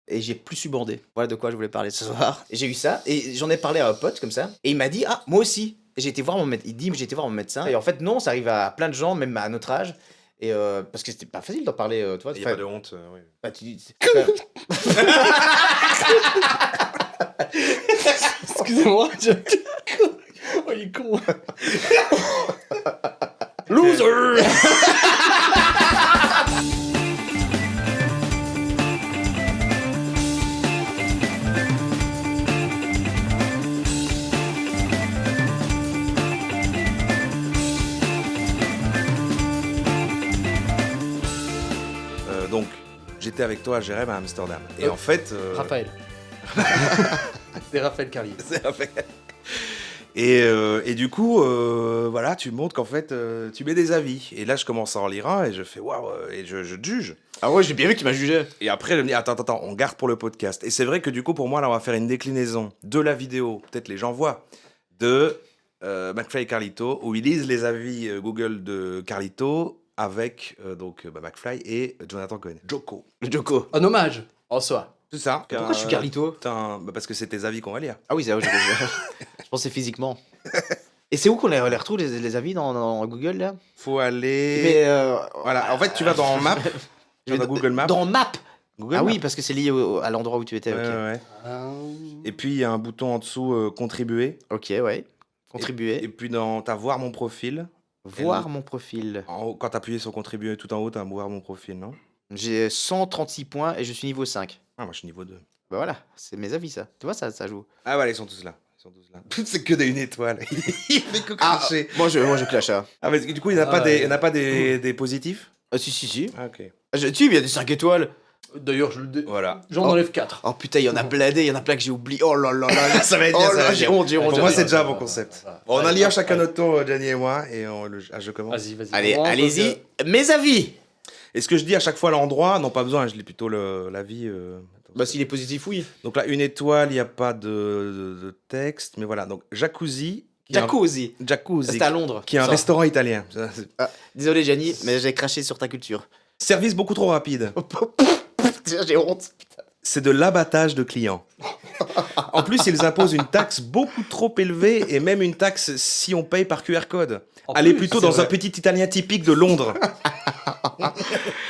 et j'ai plus su bander. Voilà de quoi je voulais parler ce soir. Et j'ai eu ça, et j'en ai parlé à un pote comme ça, et il m'a dit, ah, moi aussi. Et j'ai été voir mon médecin. Il dit, j'ai été voir mon médecin. Et en fait, non, ça arrive à plein de gens, même à notre âge. Et parce que c'était pas facile d'en parler, tu vois. Il n'y a pas de honte, oui. Bah, tu dis. Excusez-moi, oh, il est con. Loser. Donc, j'étais avec toi à Jérém à Amsterdam. Et en fait... Raphaël. C'est Raphaël Carlier. C'est Raphaël. Et du coup, voilà, tu montres qu'en fait, tu mets des avis. Et là, je commence à en lire un et je fais waouh, et je te juge. Ah ouais, j'ai bien vu que tu m'as jugé. Et après, je me dis, attends, on garde pour le podcast. Et c'est vrai que du coup, pour moi, là, on va faire une déclinaison de la vidéo, peut-être les gens voient, de McFly et Carlito, où ils lisent les avis Google de Carlito avec McFly et Jonathan Cohen. Joko. Le Joko. Un hommage, en soi. C'est ça. Pourquoi je suis Carlito? Parce que c'est tes avis qu'on va lire. Ah oui, c'est vrai, je pensais physiquement. Et c'est où qu'on les retrouve, les avis dans Google, là? Faut aller... Mais Voilà, en fait, tu vas dans Map, tu vas dans Google Maps. Dans Map. Google Ah Maps. oui, parce que c'est lié à l'endroit où tu étais. Ouais, Ok, ouais. Et puis, il y a un bouton en dessous, contribuer. ok, ouais. Contribuer. Et puis, t'as voir mon profil. Voir mon profil. En haut, quand t'appuies sur contribuer tout en haut, t'as voir mon profil, non? J'ai 136 points et je suis niveau 5. Ah, moi, je suis niveau 2. Bah voilà, c'est mes avis, ça. Tu vois, ça joue. Ah, voilà, ils sont tous là. C'est que une étoile. Il fait que Ah, cracher. moi je clash ça. Ah, mais du coup, il n'y en a pas, il y en a pas des positifs? Ah, si. Ah, ok. Tu il y a des 5 étoles. D'ailleurs, Voilà. j'en enlève 4. Oh putain, il y en a blindé, il y en a plein que j'ai oublié. Oh là là là. Ça va être Oh bien, ça va là, être j'ai bien. honte. Pour moi, c'est déjà un bon Voilà. concept. Voilà. Bon, on a Allez, lié chacun allez. notre tour, Gianni et moi, et je commence. Vas-y. Allez, Commence, allez-y. parce Mes avis. Est-ce que je dis à chaque fois l'endroit? Non, pas besoin, je lis plutôt l'avis. Attends, Bah s'il est positif, oui. Donc là, une étoile, il n'y a pas de texte, mais voilà. Donc, jacuzzi. qui est un- Jacuzzi. Jacuzzi. C'était à Londres. Qui est un Ça. restaurant italien. Ça, c'est- Ah, désolé, Gianni, mais j'ai craché sur ta culture. Service beaucoup trop rapide. Déjà, j'ai honte. C'est de l'abattage de clients. En plus, ils imposent une taxe beaucoup trop élevée et même une taxe si on paye par QR code. En Allez plus, plutôt c'est dans vrai. un petit italien typique de Londres.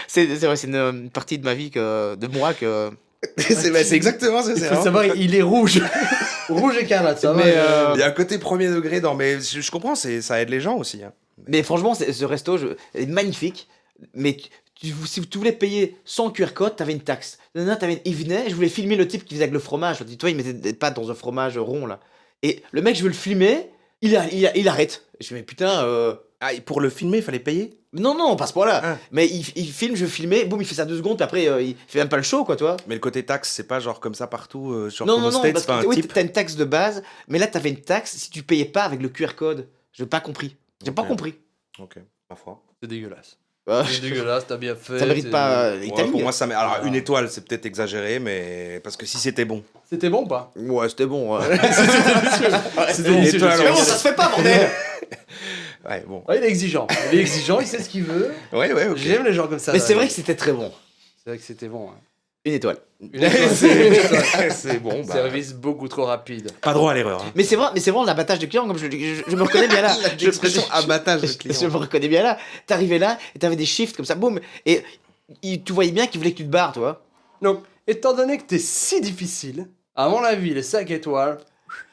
C'est vrai, c'est une partie de ma vie de moi que. c'est exactement ça. Il c'est faut vraiment- savoir, il est rouge. Rouge écarlate, ça va. Mais, Il y a un côté premier degré dans, mais je comprends, ça aide les gens aussi. Hein. Mais franchement, ce resto est magnifique. Mais si tu voulais payer sans QR code, t'avais une taxe. Il venait, je voulais filmer le type qui faisait avec le fromage. Tu vois, il mettait des pâtes dans un fromage rond là. Et le mec, je veux le filmer, il arrête. Je me dis, mais putain. Ah, et pour le filmer, il fallait payer? Non, pas ce point-là. Ah. Mais il filme, je veux filmer, boum, il fait ça 2 secondes, puis après, il fait même pas le show, quoi, tu vois. Mais le côté taxe, c'est pas genre comme ça partout, sur Non, comme aux non, States, parce c'est pas que un oui, type. t'as une taxe de base, mais là, t'avais une taxe si tu payais pas avec le QR code. J'ai pas compris. J'ai pas Ok. compris. Ok, parfois. C'est dégueulasse. Ah, C'est dégueulasse, t'as bien fait. ça mérite pas Ouais, Italie. pour moi, ça. Alors, Ah. une étoile, c'est peut-être exagéré, mais parce que si c'était bon. C'était bon ou pas? Ouais, c'était bon. C'était délicieux, étoile, je Mais sais. bon, ça se fait pas, bordel. Ouais, bon. Ouais, il est exigeant. Il est exigeant, il sait ce qu'il veut. Ouais, ok. J'aime les gens comme ça. Mais là. c'est vrai que c'était très bon. C'est vrai que c'était bon. Hein. Une étoile. Une étoile. C'est bon. Bah, Service beaucoup trop rapide. pas droit à l'erreur. Hein. Mais c'est vraiment l'abattage de clients, comme je me reconnais bien là. L'expression abattage de Je clients. me reconnais bien là. T'arrivais là, et t'avais des shifts comme ça, boum. Et tu voyais bien qu'il voulait que tu te barres, tu vois. Donc, étant donné que t'es si difficile, à mon avis, les 5 étoiles,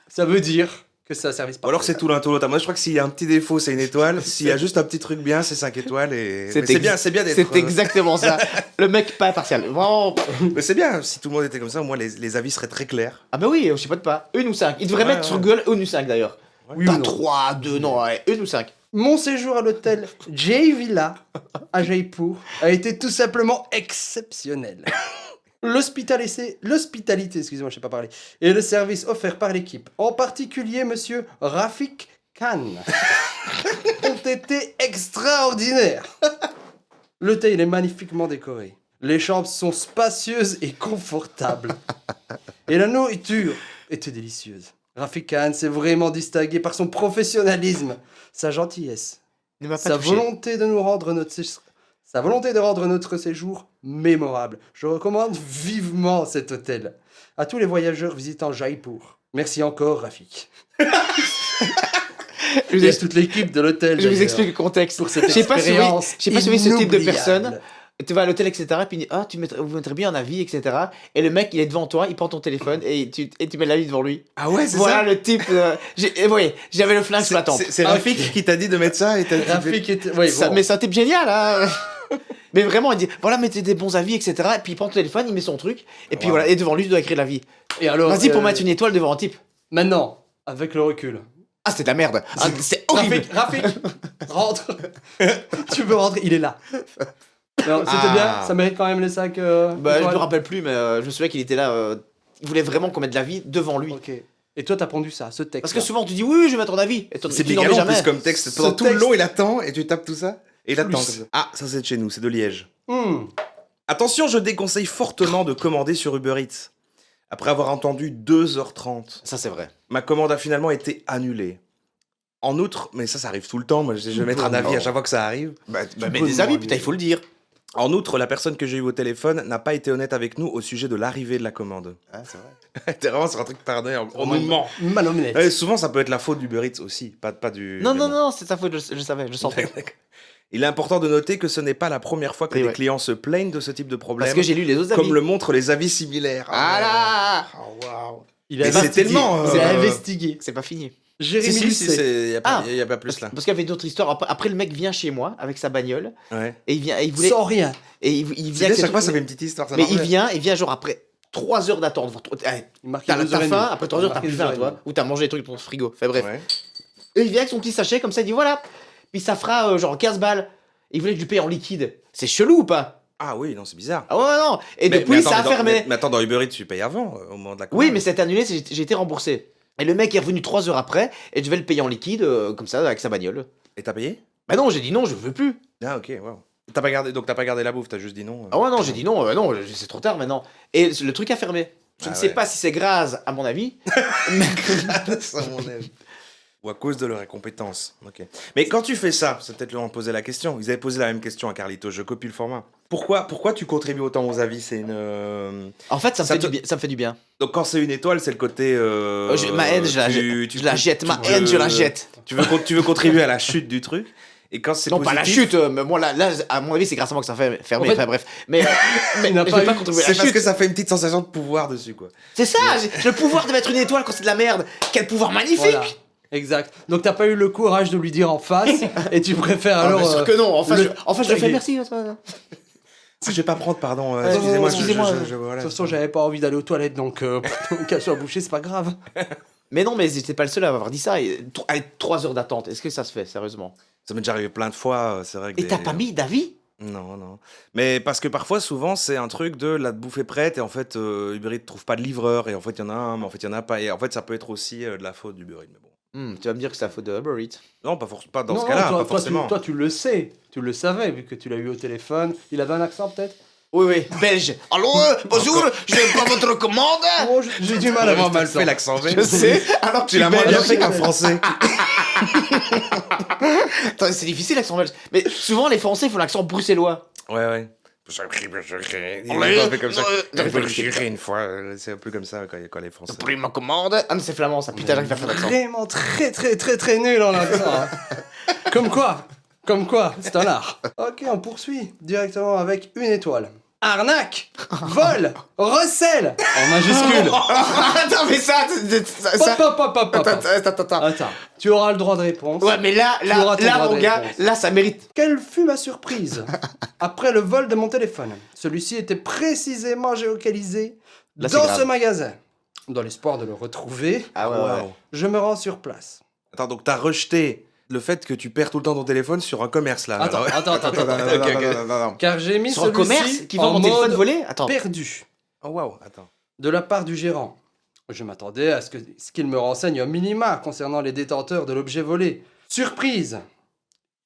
ça veut dire que c'est un service Ou parfait. alors c'est tout l'un tout l'autre. Moi je crois que s'il y a un petit défaut, c'est une étoile. S'il y a juste un petit truc bien, c'est 5 étoiles. Et... Mais c'est bien d'être. C'est exactement ça. Le mec pas impartial. Vraiment. Mais c'est bien, si tout le monde était comme ça, au moins les avis seraient très clairs. Ah bah oui, je sais pas de pas. Une ou 5. Il devrait Ouais, mettre ouais. sur Google une ou 5 d'ailleurs. Oui Pas ou non. 3, 2, non, ouais, une ou 5. Mon séjour à l'hôtel Jay Villa à Jaipur a été tout simplement exceptionnel. L'hospitalité, excusez-moi, je sais pas parler, et le service offert par l'équipe, en particulier monsieur Rafik Khan, ont été extraordinaires. L'hôtel est magnifiquement décoré. Les chambres sont spacieuses et confortables. Et la nourriture était délicieuse. Rafik Khan s'est vraiment distingué par son professionnalisme, sa gentillesse, Il m'a pas sa touché. volonté de nous rendre notre sa volonté de rendre notre séjour mémorable. Je recommande vivement cet hôtel à tous les voyageurs visitant Jaipur. Merci encore, Rafik. Je vous, Et à ex- toute l'équipe de l'hôtel. je vous d'ailleurs, explique le contexte. pour cette Je sais pas si vous voyez- expérience je sais pas si vous voyez ce type de inoubliable. personne. Tu vas à l'hôtel, etc. Puis il dit, ah, vous mettrez bien un avis, etc. Et le mec, il est devant toi, il prend ton téléphone et tu mets l'avis devant lui. Ah ouais, c'est Voilà ça. le type. Vous voyez, j'avais le flingue sous la tempe. C'est Rafik qui t'a dit de mettre ça et t'as dit. Rafik était... Oui, bon. Mais c'est un type génial, hein. Mais vraiment, il dit, voilà, mettez des bons avis, etc. Et puis il prend ton téléphone, il met son truc. Et puis Wow. voilà, et devant lui, tu dois écrire l'avis. Et alors, Vas-y pour mettre une étoile devant un type. Maintenant, avec le recul. Ah, c'est de la merde. Ah, c'est horrible. Rafik, rentre. Tu peux rentrer, il est là. Non, c'était Ah. bien, ça mérite quand même les 5 Bah, je me rappelle plus, mais je me souviens qu'il était là. Il voulait vraiment qu'on mette l'avis devant lui. Ok. Et toi, t'as pondu ça, ce texte. Parce que souvent, tu dis, oui, oui, je vais mettre ton avis. Et C'est tu n'en mets méga long en jamais. plus comme texte. Ce Pendant tout le texte- long, il attend et tu tapes tout ça. Et il attend. Plus. comme ça. Ah, ça c'est de chez nous, c'est de Liège. Attention, je déconseille fortement de commander sur Uber Eats. Après avoir entendu 2h30, Ça, c'est vrai. ma commande a finalement été annulée. En outre, mais ça arrive tout le temps, moi je vais mettre un avis à chaque fois que ça arrive. Bah, peux mets des nous avis, ramener. putain, il faut le dire. En outre, la personne que j'ai eue au téléphone n'a pas été honnête avec nous au sujet de l'arrivée de la commande. Ah, c'est vrai. T'es vraiment sur un truc paranoïaque, on nous ment. Malhonnête. Ouais, souvent, ça peut être la faute d'Uber Eats aussi, pas du... Non, mais non, bon. non, c'est sa faute, je savais, je sentais. Il est important de noter que ce n'est pas la première fois que Oui, des ouais. clients se plaignent de ce type de problème, Parce que j'ai lu les autres avis. comme le montrent les avis similaires. Ah là. Oh, waouh. Il Mais a c'est investigué. tellement, Il a euh, investigué. C'est pas fini. Jérémy Si, Lucet. il n'y a, Ah. y a pas plus là. Parce qu'il y avait d'autres histoires. Après, le mec vient chez moi avec sa bagnole. Ouais. Et il vient. Et il voulait. Sans rien. Et il Tu vient. sais, avec ses chaque fois, trucs, ça fait une petite histoire. Ça mais marche bien. il vient genre après 3 heures d'attente. Il marquait T'as 2h30. faim, après 3 heures, t'as Il plus marquait faim, tu 2h30. vois. Ou t'as mangé des trucs pour ton frigo. Enfin bref. Ouais. Et il vient avec son petit sachet comme ça, il dit voilà. Puis ça fera genre 15 balles. Il voulait que je lui paye en liquide. C'est chelou ou pas? Ah oui, non, c'est bizarre. Ah ouais, non. Et Mais- depuis, mais attends, ça a mais dans- fermé. Mais attends, dans Uber Eats, tu payes avant, au moment de la commande. Oui, mais c'est annulé, j'ai été remboursé. Et le mec est revenu 3 heures après, et je devais le payer en liquide, comme ça, avec sa bagnole. Et t'as payé? Bah non, j'ai dit non, je veux plus. Ah ok, wow. Donc t'as pas gardé la bouffe, t'as juste dit non. Ah ouais, non, j'ai dit non, non, c'est trop tard maintenant. Et le truc a fermé. Je Ah ne sais ouais. pas si c'est grâce à mon avis, mais Ça, mon avis. Ou à cause de leur incompétence. Ok. Mais quand tu fais ça, c'est peut-être leur poser la question. Ils avaient posé la même question à Carlito. Je copie le format. Pourquoi tu contribues autant aux avis? C'est une. en fait, ça me Ça fait te- du bien. Ça me fait du bien. Donc quand c'est une étoile, c'est le côté. Ma haine, je la jette. Je la jette. Ma haine, je la jette. Tu veux contribuer à la chute du truc. Et quand c'est Non, positif, pas la chute, mais moi, là, à mon avis, c'est grâce à moi que ça fait fermer. En fait, Enfin, bref. Mais il n'a je pas vais pas eu- contribuer à c'est la parce chute. que ça fait une petite sensation de pouvoir dessus, quoi. C'est ça, j'ai le pouvoir de mettre une étoile quand c'est de la merde. Quel pouvoir magnifique! Voilà. Exact. Donc t'as pas eu le courage de lui dire en face et tu préfères alors. bien sûr que non. Enfin, le- je le fais il- merci. Si je vais pas prendre, pardon. Ouais, excusez-moi. excusez-moi. Voilà. De toute façon, j'avais pas envie d'aller aux toilettes, donc qu'elle soit bouchée, c'est pas grave. Mais non, mais j'étais pas le seul à avoir dit ça. Allez, 3 heures d'attente, est-ce que ça se fait, sérieusement? Ça m'est déjà arrivé plein de fois, c'est vrai que. Et t'as pas mis d'avis? Non, non. Mais parce que parfois, souvent, c'est un truc de la bouffe est prête et en fait, Uber Eats trouve pas de livreur et en fait, il y en a un, mais en fait, il y en a pas. Et en fait, ça peut être aussi de la faute d'Uber Eats. Mais bon. Tu vas me dire que c'est la faute de Uber Eats. Non, pas dans Non, ce cas-là, toi, pas toi, forcément. toi, tu le sais. Tu le savais, vu que tu l'as eu au téléphone. Il avait un accent, peut-être. Oui, oui, belge. Allô, bonjour, je n'ai pas votre commande. Oh, j'ai du mal à Vraiment voir mal cet fait accent. l'accent Je belge. sais, alors que Tu l'as moins belge. bien fait qu'un français. Attends, c'est difficile l'accent belge. Mais souvent, les Français font l'accent bruxellois. Ouais, ouais. Il est un peu comme ça. Une fois, c'est un peu comme ça quand les Français. Pris ma commande. Ah, non, c'est flamand ça. Putain, j'arrive à faire l'accent. Vraiment très nul en accent. hein. Comme quoi, c'est un art. Ok, on poursuit directement avec une étoile. Arnaque, vol, recel, en majuscule. Attends, mais ça. Attends. Attends, tu auras le droit de réponse. Ouais, mais là, Tu auras ton droit mon de gars, réponse. là, ça mérite. Quelle fut ma surprise après le vol de mon téléphone? Celui-ci était précisément géolocalisé Là, c'est dans grave. ce magasin. Dans l'espoir de le retrouver, Ah ouais, Wow. je me rends sur place. Attends, donc t'as rejeté le fait que tu perds tout le temps ton téléphone sur un commerce là. Attends, alors. attends. Car j'ai mis Sur un celui-ci commerce qui vend en mon téléphone mode volé? Attends. perdu. Oh waouh, attends. De la part du gérant. Je m'attendais à ce qu'il me renseigne au minima concernant les détenteurs de l'objet volé. Surprise!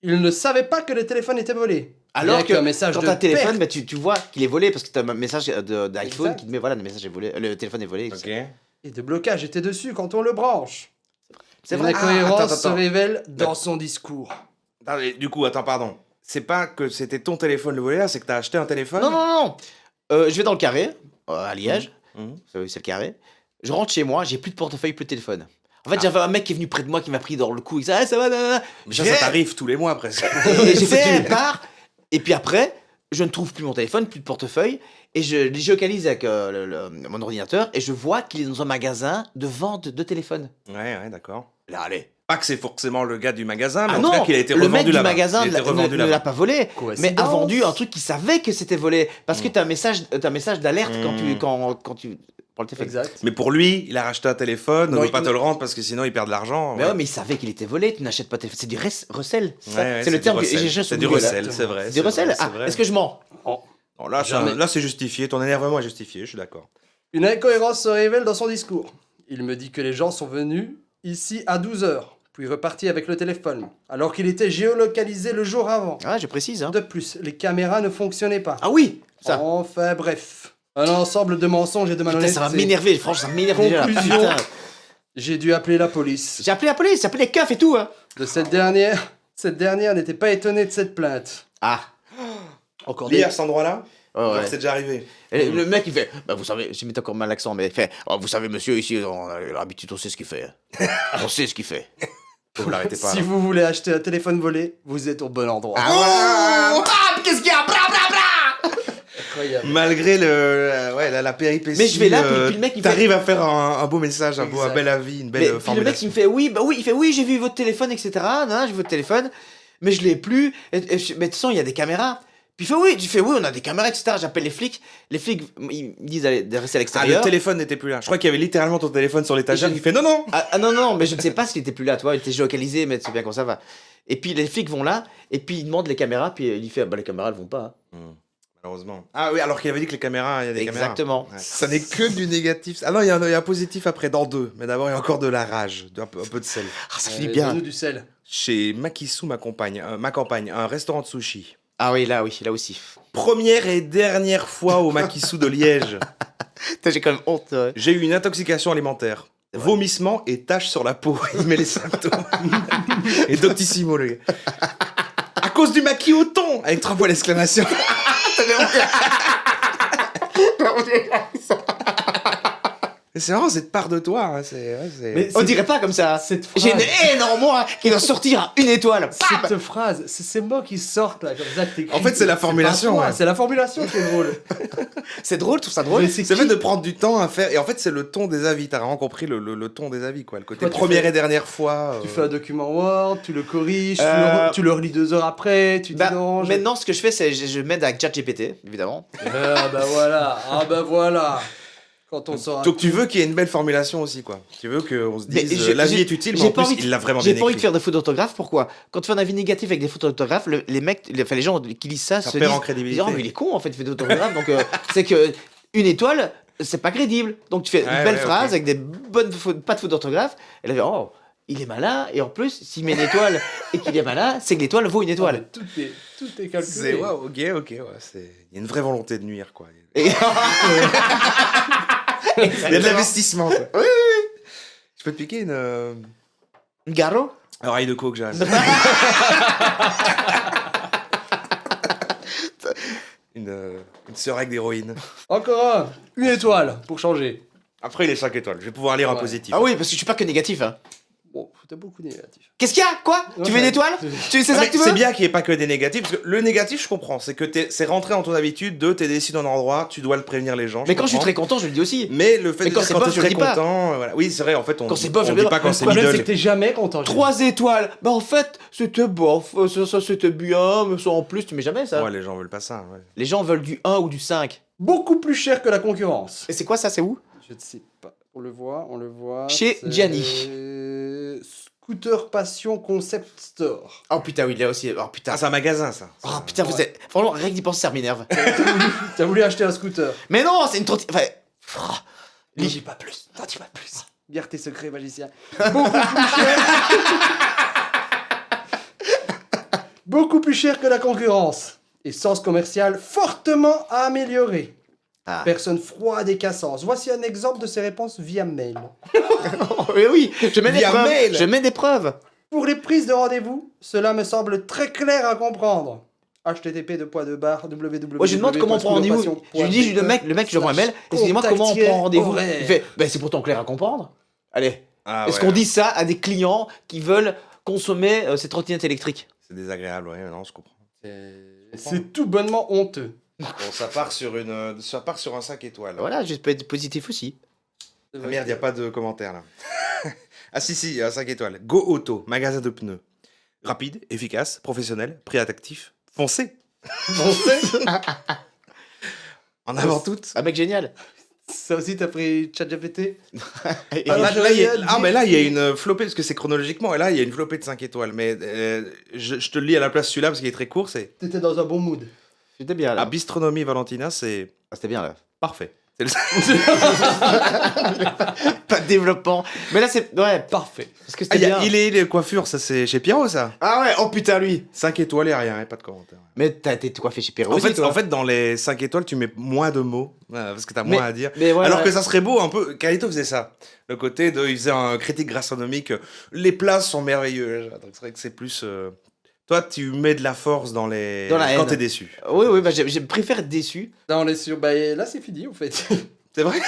Il ne savait pas que le téléphone était volé. Alors Rien que qu'un message dans de ta téléphone, perte. bah, tu vois qu'il est volé parce que t'as un message d'iPhone Exact. qui te met voilà, le message est volé, le téléphone est volé. Ok. Et de blocage était dessus quand on le branche. C'est vrai. L'incohérence attends. se révèle dans son discours. Attends, mais du coup, attends, pardon. c'est pas que c'était ton téléphone le volé là, c'est que t'as acheté un téléphone. Non, non, non. Je vais dans le carré, à Liège. Mhm. C'est le carré. Je rentre chez moi, j'ai plus de portefeuille, plus de téléphone. En fait, Ah. j'avais un mec qui est venu près de moi qui m'a pris dans le cou. Il disait, ah, ça va, nanana. Mais ça t'arrive tous les mois presque. Et j'ai fait, part. Et puis après, je ne trouve plus mon téléphone, plus de portefeuille. Et je les géolocalise avec mon ordinateur et je vois qu'il est dans un magasin de vente de téléphones. Ouais, d'accord. Là, allez. Pas que c'est forcément le gars du magasin, mais Ah en tout non, cas qu'il a été le revendu mec du là-bas. magasin Il a été revendu ne là-bas. l'a pas volé, mais a vendu un truc qui savait que c'était volé. Parce que t'as un message d'alerte quand tu prends le téléphone. Exact. Mais pour lui, il a racheté un téléphone, Non, ne veut il- pas te le rendre parce que sinon il perd de l'argent. Mais ouais. ouais, mais il savait qu'il était volé, tu n'achètes pas de téléphone. C'est du recel. Ouais, ouais, c'est le du terme que recel. j'ai cherché C'est sur du Google. recel, c'est vrai. C'est du recel. Ah, est-ce que je mens? Bon, là, Jamais. là, c'est justifié. Ton énervement est justifié, je suis d'accord. Une incohérence se révèle dans son discours. Il me dit que les gens sont venus ici à 12h, puis repartis avec le téléphone, alors qu'il était géolocalisé le jour avant. Ah, je précise. Hein. De plus, les caméras ne fonctionnaient pas. Ah oui, ça. Enfin bref, un ensemble de mensonges et de Putain, malhonnêteté. ça va m'énerver. Franchement, ça m'énerve déjà. là. Conclusion. Putain. J'ai dû appeler la police. J'ai appelé la police, j'ai appelé les keufs et tout. Hein. De cette dernière n'était pas étonnée de cette plainte. Ah. Encore Lié à cet endroit-là, Ouais, alors ouais. c'est déjà arrivé. Et le mec il fait, bah vous savez, j'ai mis encore mal l'accent, mais il fait, oh, vous savez monsieur ici, on a l'habitude, on sait ce qu'il fait. On sait ce qu'il fait. Vous l'arrêtez pas. Si là. vous voulez acheter un téléphone volé, vous êtes au bon endroit. Ah, qu'est-ce qu'il y a? Bra, bra, bra. Incroyable. Malgré la péripétie, Mais je vais là, puis le mec, il fait- t'arrives à faire un beau message, un Exact. bel avis, une belle Mais puis le mec formulation. il me fait, oui, bah oui, il fait, oui, j'ai vu votre téléphone, etc. Non, j'ai vu votre téléphone, mais je l'ai plus. Mais de toute façon, il y a des caméras. Puis il fait, oui, on a des caméras, etc. J'appelle les flics ils me disent de rester à Ah, l'extérieur. le téléphone n'était plus là. Je crois qu'il y avait littéralement ton téléphone sur l'étagère Et je- qui fait non, non. Ah, non, non, mais je ne sais pas s'il était plus là, tu vois, il était géolocalisé, mais c'est bien comme ça va. Et puis les flics vont là, et puis ils demandent les caméras, puis il fait, bah les caméras elles vont pas. Hein. Malheureusement. Ah oui, alors qu'il avait dit que les caméras, il y a des Exactement. caméras. Ouais. Ça n'est que du négatif. Ah non, il y a un positif après dans deux. Mais d'abord, il y a encore de la rage, un peu de sel. Ah, ça finit bien. Donne-nous du sel. Chez Makisu, ma campagne, un restaurant de sushi. Ah oui, là aussi. Première et dernière fois au Makisu de Liège, Putain, j'ai quand même honte. j'ai eu une intoxication alimentaire. Vomissement et taches sur la peau. Il met les symptômes. Et doctissimo, le gars. À cause du maquis au thon avec 3 points d'exclamation. C'est marrant cette part de toi. Hein, Mais On dirait pas comme ça. Cette J'ai phrase, une haine en moi qui doit sortir à une étoile. cette phrase, c'est ces mots qui sortent là, comme ça que t'écris. En fait, c'est la formulation, pas toi, ouais. C'est la formulation qui est drôle. C'est drôle, je trouve ça drôle. Mais c'est C'est qui fait de prendre du temps à faire. Et en fait, c'est le ton des avis. T'as vraiment compris le ton des avis, quoi. Le côté Toi, tu première fais- et dernière fois. Tu fais un document Word, tu le corriges, tu le relis 2 heures après, tu dis Bah, non. maintenant, ce que je fais, c'est je m'aide avec ChatGPT, évidemment. Ah bah voilà. Quand on sort. Donc tu veux qu'il y ait une belle formulation aussi, quoi. Tu veux qu'on se Mais dise je- la vie j'ai- est utile, mais j'ai en pas plus, envie de- il l'a vraiment J'ai bien pas envie de écrit. faire de fautes d'orthographe, pourquoi? Quand tu fais un avis négatif avec des fautes d'orthographe, les mecs, les gens qui lisent ça Ça se perd en disent, crédibilité. oh mais il est con en fait, il fait des fautes d'orthographe, donc c'est que une étoile, c'est pas crédible. Donc tu fais Ouais, une belle ouais, phrase ok. avec des bonnes fautes, pas de fautes d'orthographe, et là, oh, il est malin, et en plus, s'il met une étoile et qu'il est malin, c'est que l'étoile vaut une Ah, étoile. mais tout est calculé. C'est waouh, ok, ouais. Il y a une vraie volonté de nuire, quoi. Et- Il y a de l'investissement, quoi. Oui. Je peux te piquer une Garo? oreille de coke, Jeanne. Une seringue d'héroïne. Encore une étoile pour changer. Après, il est 5 étoiles. Je vais pouvoir lire un Ouais. positif. Ah oui, parce que je suis pas que négatif. Hein. Bon, t'as beaucoup de négatifs. Qu'est-ce qu'il y a? Quoi? Tu veux une étoile? C'est Ah, ça mais que tu veux? c'est bien qu'il n'y ait pas que des négatifs, parce que le négatif, je comprends, c'est que c'est rentré dans ton habitude de t'es décidé d'un endroit, tu dois le prévenir les gens. Mais quand je suis comprends. très content, je le dis aussi. Mais le fait Mais de quand dire c'est quand bof, t'es je le très dis pas. content, voilà. Oui, c'est vrai, en fait, on Quand c'est bof, je on le dit dis pas pas. quand c'est Le problème, c'est middle. que t'es jamais content. 3 étoiles. Bah en fait, c'était bof, ça c'était bien, mais ça en plus, tu mets jamais ça. Ouais, les gens veulent pas ça, ouais. Les gens veulent du 1 ou du 5. Beaucoup plus cher que la concurrence. Et c'est quoi ça? C'est où? Je ne sais pas. On le voit. Chez c'est Gianni. Scooter Passion Concept Store. Oh putain, oui, là aussi. Oh putain. Ah, c'est un magasin, ça. Oh putain, vous êtes. Franchement, rien que d'y penser, ça m'énerve. T'as voulu acheter un scooter. Mais non, c'est une trottinette. Enfin. oh, N'en lis- dis pas plus. N'en dis pas plus. Garde tes secrets, magicien. Beaucoup plus cher. Beaucoup plus cher que la concurrence. Et sens commercial fortement amélioré. Ah. Personne froide et cassance. Voici un exemple de ses réponses via mail. Oh, mais oui, je mets des Via preuves. mail. Je mets des preuves. Pour les prises de rendez-vous, cela me semble très clair à comprendre. http://www. Moi, je lui demande comment on prend rendez-vous. Je lui dis, le mec, je lui envoie un mail. Excusez-moi, comment on prend rendez-vous? Il fait, c'est pourtant clair à comprendre. Allez. Ah, Est-ce ouais, qu'on dit ça à des clients qui veulent consommer ces trottinettes électriques? C'est désagréable, ouais, non, je comprends. C'est tout bonnement honteux. Bon, ça part sur un 5 étoiles. Voilà, je peux être positif aussi. Ah, merde, y a pas de commentaire là. Ah si, un 5 étoiles. Go Auto, magasin de pneus. Rapide, efficace, professionnel, prix attractif. Foncez. En avant toutes. Un mec génial. Ça aussi, t'as pris ChatGPT? Et- Ah, là, il y a une flopée, parce que c'est chronologiquement, et là, il y a une flopée de 5 étoiles. Mais je te le lis à la place celui-là, parce qu'il est très court. C'est T'étais dans un bon mood. J'étais bien là. à Bistronomie Valentina, c'est Ah, c'était bien là. parfait. C'est le... Pas de développement. Mais là, c'est. Ouais, Parfait. parce que Ah, c'était bien. il est les coiffures, ça c'est chez Pierrot, ça. Ah ouais, oh putain, lui. 5 étoiles et rien, et pas de commentaire. Mais t'as été coiffé chez Perrault En aussi, fait, toi. en fait, dans les 5 étoiles, tu mets moins de mots, parce que t'as Mais- moins à dire. Mais voilà. Alors que ça serait beau un peu. Carlito faisait ça. Le côté de. Il faisait un critique gastronomique. Les plats sont merveilleux. Donc c'est vrai que c'est plus. Toi, tu mets de la force dans les. Dans la Quand haine. t'es déçu. Oui, bah, je préfère être déçu. Là, on est sur. Bah, là, c'est fini, en fait. C'est vrai.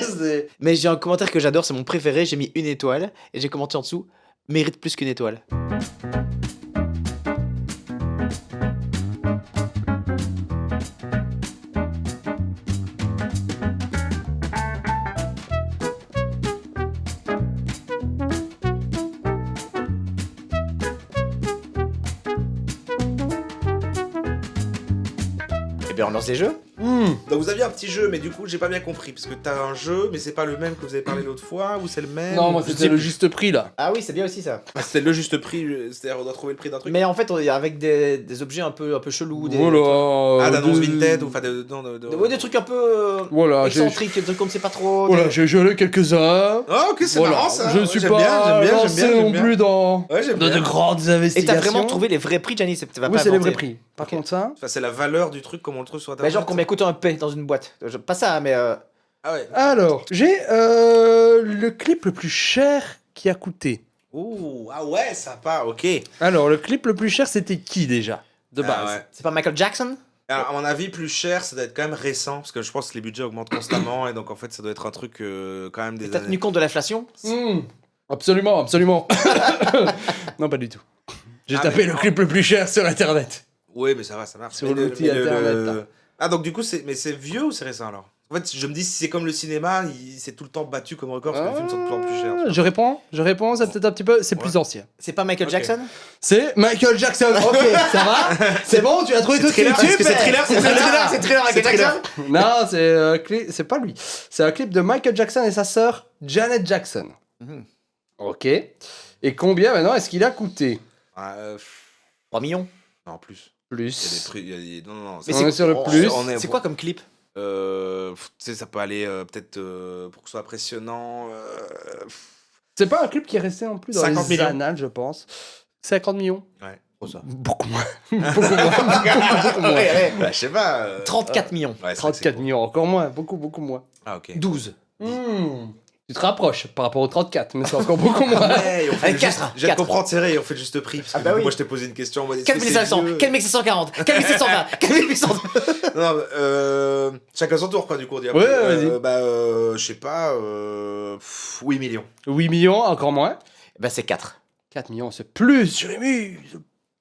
C'est- Mais j'ai un commentaire que j'adore, c'est mon préféré. J'ai mis 1 étoile et j'ai commenté en dessous. Mérite plus qu'une étoile. Et bien, on lance les jeux. Donc vous aviez un petit jeu, mais du coup, j'ai pas bien compris. Parce que t'as un jeu, mais c'est pas le même que vous avez parlé l'autre fois, ou c'est le même Non, moi, Je c'était sais le plus. juste prix, là. Ah oui, c'est bien aussi ça. Ah, c'est le juste prix, c'est-à-dire on doit trouver le prix d'un truc. Mais en fait, on est avec des objets un peu chelous. Voilà. Ah, d'annonce de- Vinted, ou enfin Ouais, des trucs un peu Voilà, j'ai excentriques, des trucs qu'on ne sait pas trop. voilà, des- j'ai gelé quelques-uns. Ah, ok, c'est Voilà. marrant ça. Je Ouais, suis j'aime pas bien, j'aime lancé bien, non j'aime bien. plus dans Ouais, j'aime de bien. grandes Et investigations. t'as vraiment trouvé les vrais prix, Gianni? Tu vas Oui, pas c'est les inventer. vrais prix. Par Ok. contre, ça. Enfin, c'est la valeur du truc comme on le trouve sur Bah, internet. genre combien coûte un paix dans une boîte? Pas ça, mais Ah ouais. Alors, j'ai le clip le plus cher qui a coûté. Ouh, ah ouais, ça part, ok. Alors, le clip le plus cher, c'était qui déjà? De Ah base. ouais. c'est pas Michael Jackson? Alors, à mon avis, plus cher, ça doit être quand même récent, parce que je pense que les budgets augmentent constamment, et donc en fait, ça doit être un truc quand même des T'as années. tenu compte de l'inflation? Absolument, absolument. Non, pas du tout. J'ai Ah, tapé mais- le clip le plus cher sur internet. Oui, mais ça va, ça marche. Sur Mais l'outil mais internet, là. Ah, donc du coup, c'est vieux ou c'est récent alors? En fait, je me dis, si c'est comme le cinéma, il s'est tout le temps battu comme record, parce que les films sont tout le temps plus chers. tu vois. Je réponds, c'est peut-être un petit peu, c'est Ouais. plus ancien. C'est pas Michael Ok. Jackson? C'est Michael Jackson. Ok, ça va? C'est bon, tu as trouvé tout de suite. Est-ce que c'est Super. Thriller? C'est Thriller C'est Michael Jackson? Non, c'est pas lui. C'est un clip de Michael Jackson et sa sœur Janet Jackson. Mhm. Ok. Et combien maintenant est-ce qu'il a coûté? Ah, 3 millions. non, plus. Il y a des Plus. trucs. Non, non, Mais On est sur le on- plus. C'est quoi comme clip? Tu sais, ça peut aller peut-être pour que ce soit impressionnant. C'est pas un clip qui est resté non plus dans 50 les millions. annales, je pense. 50 millions. Ouais. Beaucoup moins. Beaucoup moins. Ouais, Bah, je sais pas. 34 millions. Ouais, c'est vrai que 34 c'est millions, encore moins. Beaucoup, beaucoup moins. gros. Ah, ok. 12. Tu te rapproches par rapport aux 34, mais c'est encore beaucoup moins. Ouais, et on fait Avec le juste- quatre, Je viens de quatre. comprendre, c'est vrai, et on fait le juste prix. Parce que Ah bah du coup, oui. moi, je t'ai posé une question. en mode, est-ce que c'est 4500, vieux 4740, 4720, 4800. Non, chacun son tour, quoi, du coup. On dit Ouais, vas-y. je sais pas. 8 millions. 8 millions, encore moins. Bah, c'est 4. 4 millions, c'est plus, Jérémy.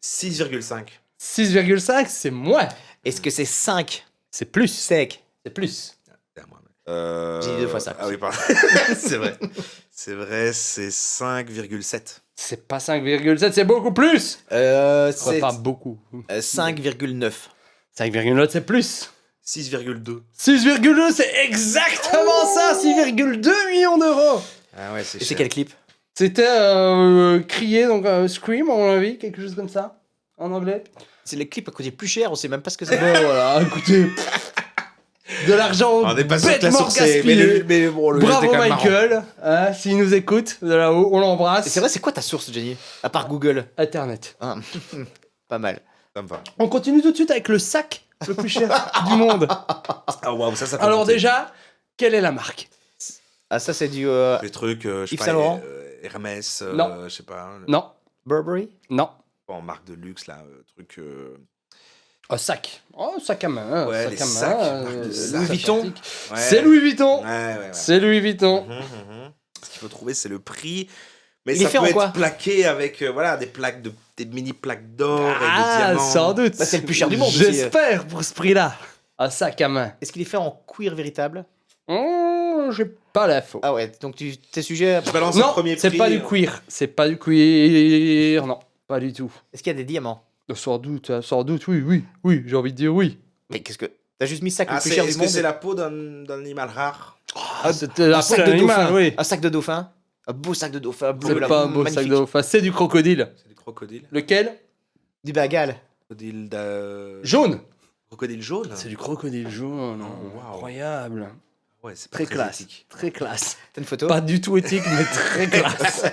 6,5. 6,5, c'est moins. Est-ce que c'est 5 C'est plus. sec? C'est plus. C'est à moi, mais. J'ai dit 2 fois ça. Ah oui, pardon. C'est vrai. C'est vrai, c'est 5,7. C'est pas 5,7, c'est beaucoup plus. C'est Enfin, beaucoup. 5,9. 5,9, c'est plus. 6,2. 6,2, c'est exactement ça. 6,2 millions d'euros. Ah ouais, c'est Et c'est cher. quel clip? C'était crier, donc scream, à mon avis, quelque chose comme ça, en anglais. C'est le clip à côté plus cher, on sait même pas ce que c'est. Bon, voilà, écoutez. De l'argent On n'est pas sûr que la bêtement source est. gaspillé. Mais bon, le Bravo c'était quand même marrant. Michael, hein, s'il nous écoute de là-haut, on l'embrasse. Et c'est vrai, c'est quoi ta source, Jenny? À part Google. Internet. Ah, pas mal. Ça me va. On continue tout de suite avec le sac le plus cher du monde. Ah waouh, ça peut Alors compter. déjà, quelle est la marque? Ah, ça, c'est du Les trucs, je sais Yves pas, Saint Laurent Hermès, Non. je sais pas, Non, Burberry? non. en marque de luxe là, truc. Un sac. Oh, sac à main. Ouais, sac les à main. sacs, marque de Louis sac. Vuitton. Ouais. C'est Louis Vuitton. Ouais. C'est Louis Vuitton. Ce qu'il faut trouver, c'est le prix. Mais Il est ça fait peut en être quoi plaqué avec des mini plaques d'or et de Ah, diamants. sans doute. Bah, c'est le plus cher du monde aussi. J'espère pour ce prix-là. Un sac à main. Est-ce qu'il est fait en cuir véritable? J'ai pas l'info. Ah ouais, donc t'es sujet. Je balance le Non, premier c'est prix. pas du cuir. C'est pas du cuir. Non, pas du tout. Est-ce qu'il y a des diamants? Sans doute, oui, j'ai envie de dire oui. Mais qu'est-ce que. T'as juste mis sac le Ah, plus cher du est-ce que monde? c'est la peau d'un animal rare? Ah, c'était la Un sac peau de d'un animal, dauphin. oui. Un sac de dauphin. Un beau sac de dauphin bleu. C'est là, pas un beau magnifique. sac de dauphin, c'est du crocodile. C'est du crocodile. Lequel? Du bagal. Crocodile Jaune. Crocodile jaune. C'est du crocodile jaune. Oh, waouh. Incroyable. Ouais, c'est pas Très classe. éthique. Très classe. T'as une photo? Pas du tout éthique, mais très classe.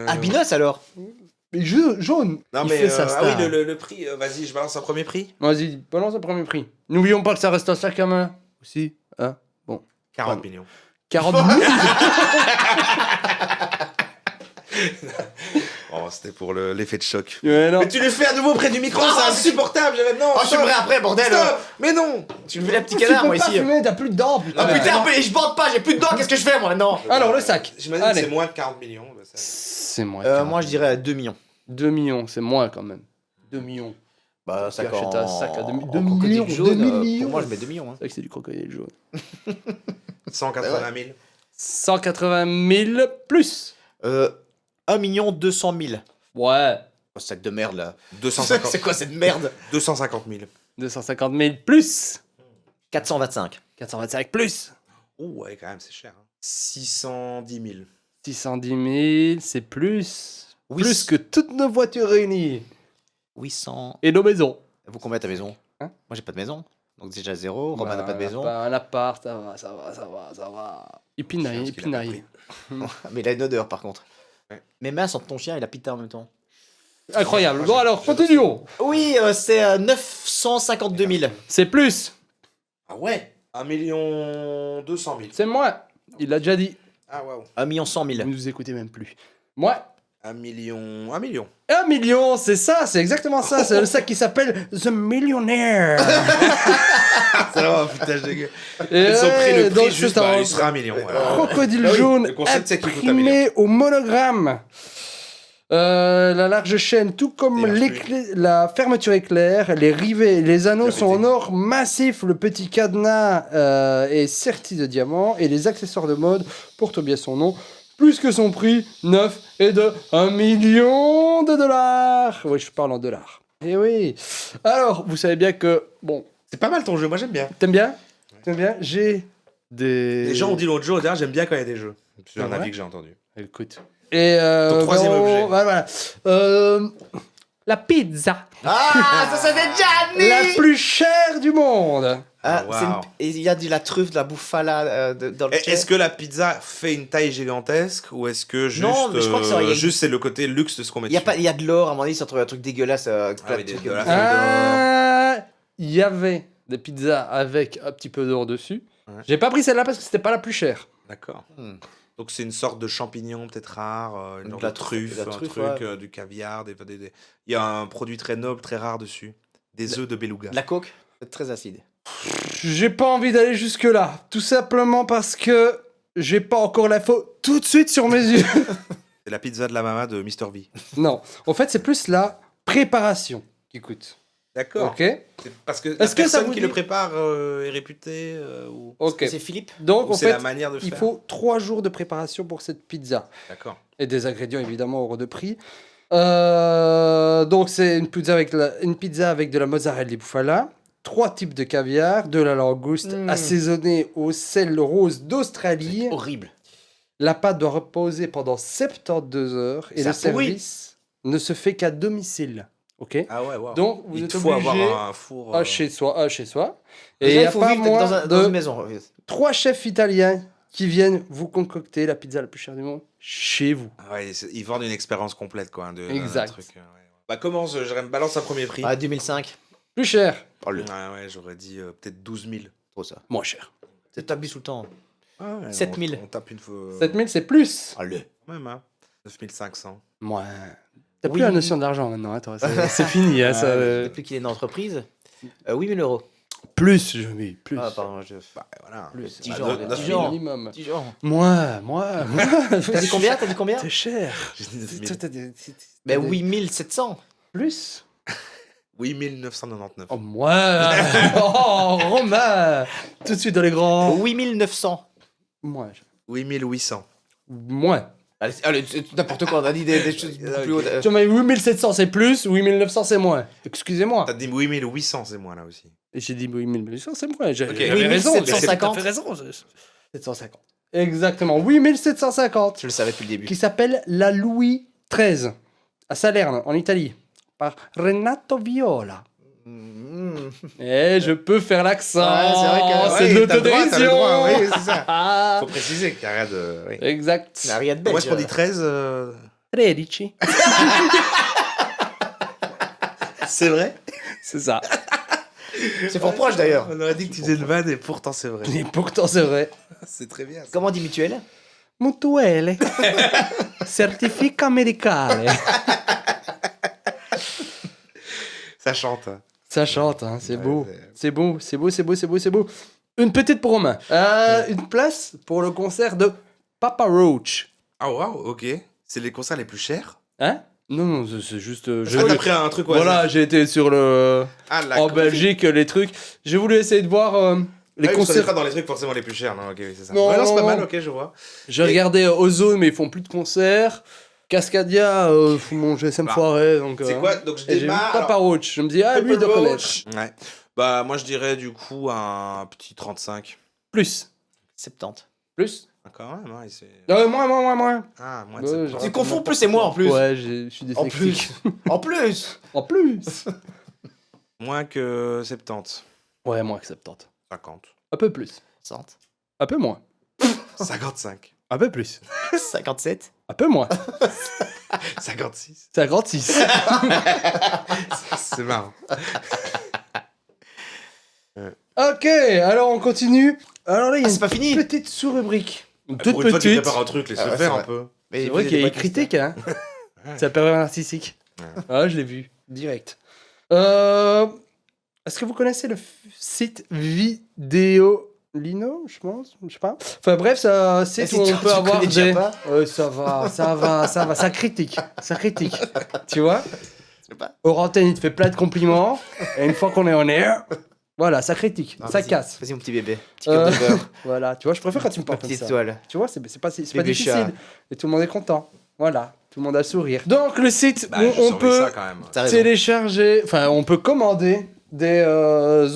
Albinos alors? Mais jaune. Non, il mais fait sa ah star. oui, le prix. Vas-y, je balance un premier prix. Vas-y, balance le premier prix. N'oublions pas que ça reste un sac à main. Aussi. Hein? Bon. 40 Ouais. millions. 40 000. Oh, c'était pour l'effet de choc. Ouais, non. Mais tu le fais à nouveau près du micro, c'est insupportable. Non, Oh, je suis prêt après, bordel! stop. Mais non. Tu me fais la petite Tu canard, peux moi pas ici! fumer, t'as plus de dents, putain. Ah putain, mais je bande pas, j'ai plus de dents, qu'est-ce que je fais moi maintenant? Alors, le sac. J'imagine Allez. que c'est moins de 40 millions. le sac. C'est moins. Moi je dirais 2 millions. 2 millions, c'est moins quand même. 2 millions. Bah, Tu achètes un sac à 2 en millions, crocodile jaune, 2 pour millions. moi je mets 2 millions. Hein. C'est vrai que c'est du crocodile jaune. 180 000. 180 000 plus. 1 million 200 000. Ouais. Oh, sac de merde là. 250 C'est quoi cette merde? 250 000. 250 000 plus. 425. 425 plus. Oh, ouais, quand même, c'est cher. 610 000. 610 000, c'est plus. Oui, Plus que toutes nos voitures réunies. 800. Et nos maisons. Vous combien ta maison? Hein? Moi j'ai pas de maison. Donc déjà 0. Robin n'a pas de maison. Un appart, ça va. Épinaille. Mais il a une odeur par contre. Ouais. Mes mains sentent ton chien et la pita en même temps. Incroyable. Bon alors, continuons. Oui, c'est 952 000. C'est plus. Ah ouais 1 200 000. C'est moins. Il l'a déjà dit. Ah waouh. 1 million 100 000. Vous nous écoutez même plus. Moi. 1 million. 1 million. 1 million, c'est ça, c'est exactement ça. C'est le sac qui s'appelle The Millionaire. C'est vraiment un foutage de gueule. Et Ils ont pris le ouais, donc prix juste, c'est un il sera 1 million. voilà. crocodile Ah oui, jaune le concept, c'est qu'il coûte 1 imprimé au monogramme. La large chaîne, tout comme Et la la fermeture éclair, les rivets, les anneaux sont en or massif, le petit cadenas est serti de diamants et les accessoires de mode portent bien son nom. Plus que son prix, 9 et de 1 million de dollars. Oui, je parle en dollars. Et oui. Alors, vous savez bien que... Bon, C'est pas mal ton jeu, moi j'aime bien. t'aimes bien? T'aimes bien? J'ai des... Les gens ont dit l'autre jour, d'ailleurs, j'aime bien quand il y a des jeux. C'est un Ah ouais avis que j'ai entendu. Écoute. Et Ton troisième objet. Voilà. La pizza. Ah, ça fait Gianni! La plus chère du monde. Ah, Wow. c'est et il y a de la truffe, de la bouffala dans le Est-ce que la pizza fait une taille gigantesque ou est-ce que juste, Non, mais je crois que ça, il y a- juste c'est le côté luxe de ce qu'on met Il y a dessus il y a de l'or, à un moment donné, ils se sont trouvés un truc dégueulasse. Ah oui, de la Il y avait des pizzas avec un petit peu d'or dessus. Ouais. J'ai pas pris celle-là parce que c'était pas la plus chère. D'accord. Hmm. Donc c'est une sorte de champignon peut-être rare, une De sorte la de truffe, la un truffe, truc, ouais. du caviar, il y a un produit très noble, très rare dessus. Des œufs de beluga. De la coke, c'est très acide. J'ai pas envie d'aller jusque-là. Tout simplement parce que j'ai pas encore l'info tout de suite sur mes yeux. C'est la pizza de la mama de Mr. V. Non. En fait, c'est plus la préparation qui coûte. D'accord. Ok. C'est parce que la Est-ce que ça personne vous qui dit- le prépare est réputée ou, Ok. C'est Philippe? Donc, ou en c'est fait, la manière de il faire faut 3 jours de préparation pour cette pizza. D'accord. Et des ingrédients évidemment hors de prix. Donc c'est une pizza avec de la mozzarella di bufala, 3 types de caviar, de la langouste assaisonnée au sel rose d'Australie. Horrible. La pâte doit reposer pendant 72 heures et Ça le pourrit. service ne se fait qu'à domicile. Ok. Ah ouais, wow. Donc vous Il êtes te faut obligé avoir un four. à chez soi. Et Déjà, il y il a faut pas vivre moins dans de une maison. 3 chefs italiens qui viennent vous concocter la pizza la plus chère du monde chez vous. Ah ouais, ils vendent une expérience complète quoi. Exact. Un truc, ouais. Bah commence, je balance un premier prix. Ah, 2005. Plus cher, Oh, le... Ouais, j'aurais dit peut-être 12 000. Trop ça. moins cher. C'est t'habilles tout le temps. Ah ouais, 7 000. On tape une fois. 7000 c'est plus. Oh, le... Même, hein. 9 500. Moins. T'as plus Oui. la notion d'argent maintenant, hein, toi. C'est fini. Hein, ça, Depuis qu'il est une entreprise. 8 000 euros. Plus, je mets plus. Ah, pardon, Bah, voilà. Plus. Bah, Dijon, neuf Dijon. mille. Minimum. Dijon. Moi. T'as dit combien? T'as dit combien? C'est cher. J'ai dit 9 000. Toi, t'as dit- Ben 8 700. Plus. 8999. Oh, moi. Oh, Romain. Tout de suite dans les grands. 8 900. Moi. 8800. Moi. Allez, c'est n'importe quoi, on a dit des choses beaucoup plus hautes. Tu m'as dit 8700 c'est plus, 8900 c'est moins. Excusez-moi. T'as dit 8800, c'est moi là aussi. Et j'ai dit 8800 c'est moins. J'avais Ok. j'avais raison. 8750. T'as fait raison. 750. Exactement. 8750. Je le savais depuis le début. Qui s'appelle la Louis XIII. À Salerne, en Italie. Par Renato Viola. Eh, je peux faire l'accent. Ouais, c'est vrai que- c'est de Ouais, t'as le droit, t'as le droit, l'autodérision. oui, c'est ça. Ah. Faut préciser qu'il y a rien de. Oui. Exact. Il n'y a rien de Comment belge. est-ce qu'on dit 13 13. C'est vrai. C'est ça. C'est fort proche d'ailleurs. On aurait dit que tu faisais une vanne et pourtant c'est vrai. Et pourtant, c'est vrai. C'est très bien. Ça. Comment on dit mutuelle? Mutuelle. Certifica medicale. Ça chante. Hein. Ça chante, hein, c'est Ouais, beau. c'est- C'est beau, c'est beau, c'est beau, c'est beau, c'est beau. Une petite pour Romain. Une place pour le concert de Papa Roach. Ah waouh, ok. C'est les concerts les plus chers. Hein? Non, c'est juste. Ah, t'as pris un truc au Voilà, hasard. j'ai été sur le. Ah, la En Belgique, les trucs. J'ai voulu essayer de voir les Les concerts. concerts. Pas dans les trucs forcément les plus chers, non, ok, oui, c'est ça. Non, Ouais, non, c'est pas non, mal, non. ok, je vois. J'ai regardé Ozone, mais ils font plus de concerts. Cascadia, mon GSM Bah, foiré. Donc, C'est quoi Donc je et j'ai vu démarre. Papa alors, Roach. Je me dis, ah, lui, il doit Pepper connaître. Roach. Ouais. Bah, moi je dirais du coup un petit 35. Plus. 70. Plus. Ah, quand même, hein, c'est. Moins. Ah, moi Ouais, de genre- 70. Tu confonds plus et moi en plus. Ouais, je suis En dyslexique. En plus. En plus. Moins que 70. Ouais, moins que 70. 50. Un peu plus. 60. Un peu moins. 55. Un peu plus. 57. Un peu moins. 56. 56. C'est marrant. Ok, alors on continue. Alors là, il y a Ah, c'est une pas fini. petite sous-rubrique. Une Pour toute une fois qu'il petite. prépare un truc, laisse Ah le ouais, faire c'est un vrai. peu. Mais C'est vrai vous qu'il y a êtes une pas critique, hein. Ouais. Ça pervers narcissique. Ouais. Ah, je l'ai vu. Direct. Est-ce que vous connaissez le site Vidéolino, je pense? Je sais pas. Enfin bref, c'est un site Est-ce où que on tu peut avoir connais déjà des... pas Ça va. Ça critique. Tu vois? Je sais pas. Orantène, il te fait plein de compliments. Et une fois qu'on est en air, voilà, ça critique. Non, Ça vas-y. casse. Vas-y, mon petit bébé. Petit cœur de Euh, beurre. Voilà, tu vois, je préfère quand tu me parles comme Petite ça. étoile. Tu vois, c'est pas Bébé difficile. chat. Et tout le monde est content. Voilà, tout le monde a le sourire. Donc, le site Bah, où je on surveille peut ça quand même. T'as raison. télécharger, enfin, on peut commander des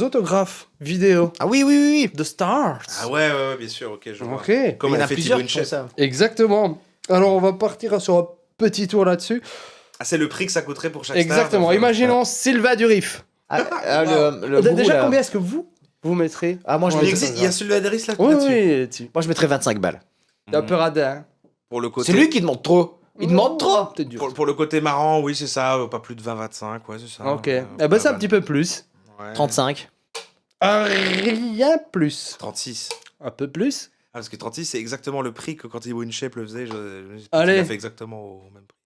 autographes vidéo Ah oui. de stars. Ah ouais, bien sûr, ok, je vois. Ok, Comme il y en elle a fait plusieurs Thibaut qui font Inchep. ça. exactement. Alors, on va partir sur un petit tour là-dessus. Ah, c'est le prix que ça coûterait pour chaque star. Exactement. enfin, Imaginons Sylvain Durif. Le gourou, Déjà, là. combien est-ce que vous mettrez? Ah, moi, je Ouais, Il mettrais- existe- il y a celui d'Adris là Oui, là-dessus. oui, Moi, je mettrais 25 balles. t'es un peu radin. hein. Pour le côté. C'est lui qui demande trop. Il demande trop. Peut-être dur. Pour le côté marrant, oui, c'est ça, pas plus de 20-25, ouais, c'est ça. Ok. Eh ben, c'est un petit peu plus. Ouais. 35. Rien plus. 36. Un peu plus. Ah, parce que 36, c'est exactement le prix que quand Thibaut Inchep le faisait. Allez. Il a fait exactement au même prix.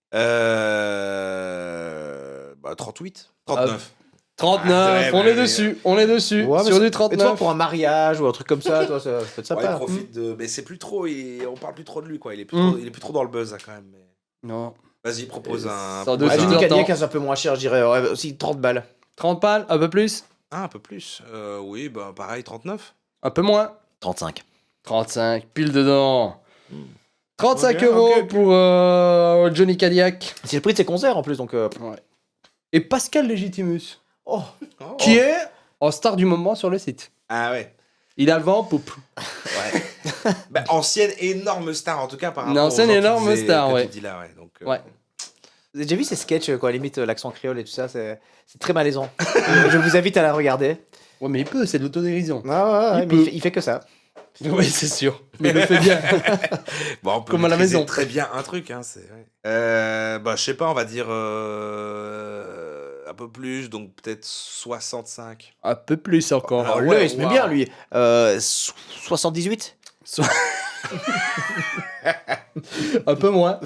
38. 39. 39, Ah, on ouais, est dessus, on est dessus. Ouais, mais sur du Et toi, 39. pour un mariage ou un truc comme ça, toi, ça peut être Ouais, il sympa. profite de. Mais c'est plus trop. On parle plus trop de lui, quoi. Il est plus, Mm. trop... il est plus trop dans le buzz, là, quand même. Mais... Non. Vas-y, propose un. Sans propose doute, Ah, c'est j'ai un... dit Attends. Cadillac, c'est un peu moins cher, je dirais. Ouais, aussi 30 balles. 30 balles, un peu plus. Ah, un peu plus. Oui, bah pareil, 39. Un peu moins. 35. 35, pile dedans. 35 Ok, euros ok, ok. pour Johnny Cadillac. C'est le prix de ses concerts en plus, donc. Et Pascal Legitimus, Oh, Oh. qui est en star du moment sur le site. Ah ouais. Il a le vent en poupe. Bah, ancienne énorme star, en tout cas, par Une rapport aux ancienne gens qui énorme faisaient- star, que ouais. tu dis là, ouais. Donc, Ouais. vous avez déjà vu ces sketchs, quoi, limite l'accent créole et tout ça, c'est très malaisant. Je vous invite à la regarder. Ouais, mais il peut, c'est de l'autodérision. Ah, Il mais peut. il fait que ça. Oui, c'est sûr. Mais il le fait bien. Bon, on peut Comme à la maîtriser maison. très bien un truc, hein, c'est vrai. Bah, je sais pas, on va dire un peu plus, donc peut-être 65. Un peu plus encore. Ah Oh, ouais, là, il se met waouh. bien, lui. 78. Un peu moins.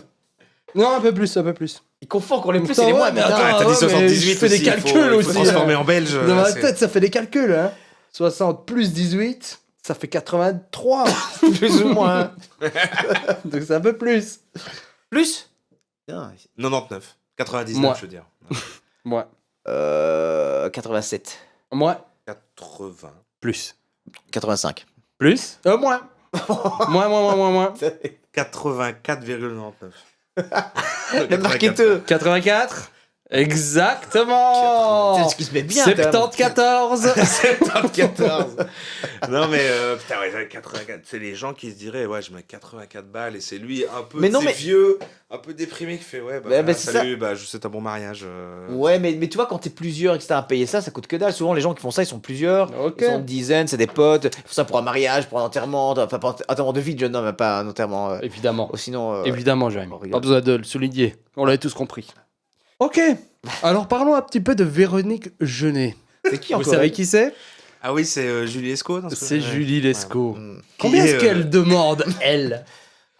Non, un peu plus, un peu plus. Il confond encore les plus et les Attends, moins. ouais, mais putain. attends, Ah, t'as dit ouais, 78 mais je fais des aussi, calculs il faut aussi, transformer hein. en belge. Dans ma c'est- tête, ça fait des calculs, hein. 60 plus 18, ça fait 83. Plus ou moins. Donc c'est un peu plus. Plus Putain, 99. 99, Moi. je veux dire. Moi. 87. Moi. 80. Plus. 85. Plus. Moins. Moins. 84,99. Le marketeur. 84. Exactement. C'est ce qui se met bien. quand même. 74. 74. Non mais putain ouais 84. C'est les gens qui se diraient ouais je mets 84 balles et c'est lui un peu Mais non, mais- vieux, un peu déprimé qui fait ouais bah, Mais c'est salut bah je souhaite un bon mariage. Ouais, mais tu vois, quand t'es plusieurs et que t'as à payer ça coûte que dalle. Souvent, les gens qui font ça, ils sont plusieurs. Ok. Ils sont une dizaine, c'est des potes. Ils font ça pour un mariage, pour un enterrement. Enfin, pas un enterrement de vie de jeune homme, mais pas un enterrement. Évidemment. Sinon. Évidemment, Jérémy. on rigole. Pas besoin de le souligner. On l'avait tous compris. Ok. Alors parlons un petit peu de Véronique Jeunet. C'est qui Vous encore savez elle qui c'est? Ah oui c'est Julie Esco dans ce C'est ouais. Julie Lescaut. Hmm. Combien Qui est-ce est, qu'elle demande, elle?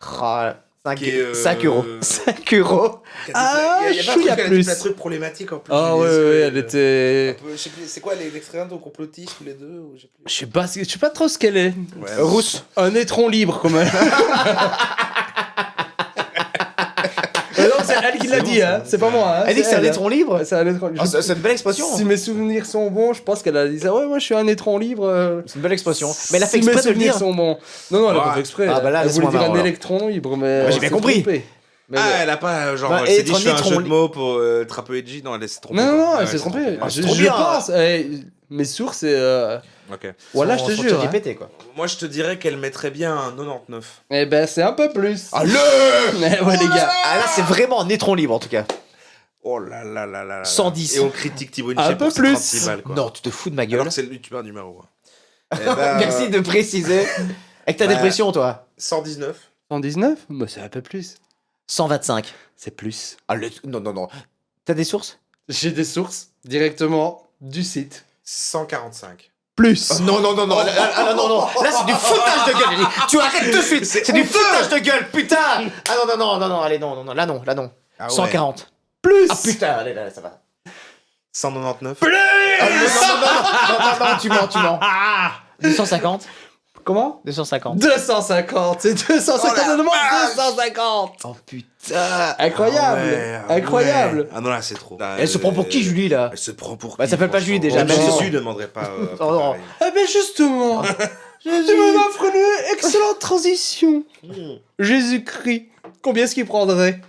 5 Qui est, 5 euros. 5 euros. Ah, il y a pas un chouïa truc, elle a plus. dit plein de trucs problématiques en plus. Ah Julie ouais, Esco, ouais, elle était... un peu- je sais plus, c'est quoi l'extrait de complotiste tous les deux ou je sais plus. Je sais pas trop ce qu'elle est. Ouais, Rousse. Un étron libre, comme elle. Non, c'est elle qui l'a C'est dit, bon, hein. c'est C'est pas moi, hein. Elle dit que c'est un elle. étron libre. C'est un étron libre. Ah, c'est une belle expression. Si mes souvenirs sont bons, je pense qu'elle a dit ça. Ouais, moi je suis un étron libre. C'est une belle expression. Mais elle a fait Si mes exprès de le souvenirs dire. sont bons. Non, elle a pas Ouais. fait exprès. Ah, bah là, elle voulait laisse-moi dire marre, un alors. électron libre, mais. Ouais, j'ai elle bien s'est compris. trompée. Mais Ah, elle a pas, genre, Bah, elle s'est dit, être je fais un étron jeu de li- mots pour être un peu edgy. Non, elle s'est trompée. Non, quoi. non, Ouais, elle s'est trompée. Ah, Je c'est trop bien. pense. Mes sources, c'est. Ok. Voilà, je te jure. hein. GPT, quoi. Moi, je te dirais qu'elle mettrait bien un 99. Eh ben, c'est un peu plus. Ah, le Ouais, les gars. Ah, là, c'est vraiment un étron libre, en tout cas. Oh là là là là là. 110. Et on critique Thibaut Un Inchep peu pour ses plus. 36 balles, quoi. Non, tu te fous de ma gueule. Alors que c'est le youtubeur numéro 1. Eh ben, Merci de préciser. Avec ta bah, dépression, toi. 119. 119? Bah, c'est un peu plus. 125. C'est plus. Ah, non. T'as des sources J'ai des sources directement du site. 145. Plus. Non. Non. Là, c'est du foutage de gueule. J'ai dit, tu arrêtes tout de suite. C'est du foutage de gueule, putain. Ah, non. Allez, non. Là, non. Ah ouais. 140. Plus. Ah, putain, allez, là, ça va. 199. Ah, non, tu mens. 250. Comment? 250. 250. C'est 250. Oh la On demande vache. 250. Oh, putain. Incroyable. Incroyable. Ah non, là, c'est trop. Là, Elle se prend pour qui, Julie, là? Elle se prend pour Bah, qui elle s'appelle pas franchement Julie, déjà, Même mais Jésus non. ne demanderait pas. Oh, non. pareil. Eh ben justement, tu m'offres une excellente transition. Jésus-Christ. Combien est-ce qu'il prendrait?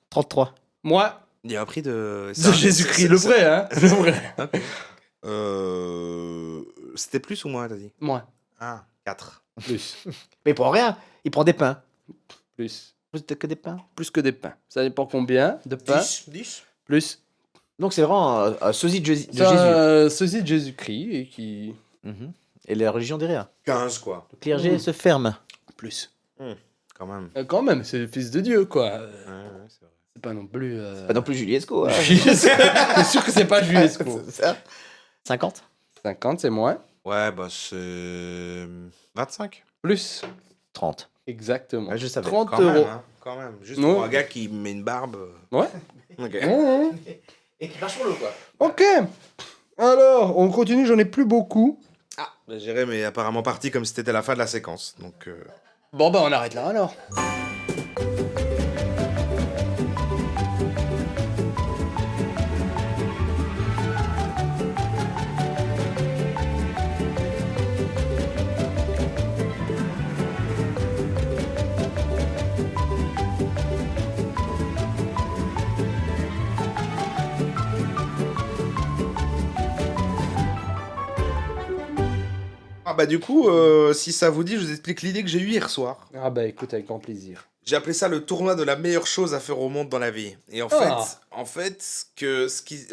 33. Moi, Il y a un prix de. de Jésus-Christ, le vrai, hein? Le vrai. C'était plus ou moins, t'as dit? Moi. Ah, 4. Plus. Mais pour rien, il prend des pains. Plus. Plus que des pains. Plus que des pains. Ça dépend combien de pains. 10. Plus. Donc c'est vraiment un sosie de Jésus. C'est un sosie de Jésus-Christ et qui... Mhm. Et la religion derrière. 15, quoi. Le clergé se ferme. Plus. Quand même. Quand même, c'est le fils de Dieu, quoi. Ouais, c'est vrai. C'est pas non plus... Pas non plus Juliesco. Hein. C'est sûr que c'est pas Juliesco. C'est ça. 50. 50, c'est moins. Ouais, bah c'est. 25. Plus. 30. Exactement. Ouais, je savais. 30 Quand euros. même, hein. Quand même. Juste Ouais. pour un gars qui met une barbe. Ouais. Ok. Mmh. Et qui marche sur l'eau, quoi. Ok. Alors, on continue, j'en ai plus beaucoup. Ah, Jérém est apparemment parti comme si c'était la fin de la séquence. Donc. Bon, bah, on arrête là alors. Ah, bah, du coup, si ça vous dit, je vous explique l'idée que j'ai eue hier soir. Ah, bah, écoute, avec grand plaisir. J'ai appelé ça le tournoi de la meilleure chose à faire au monde dans la vie. Et en Ah. fait,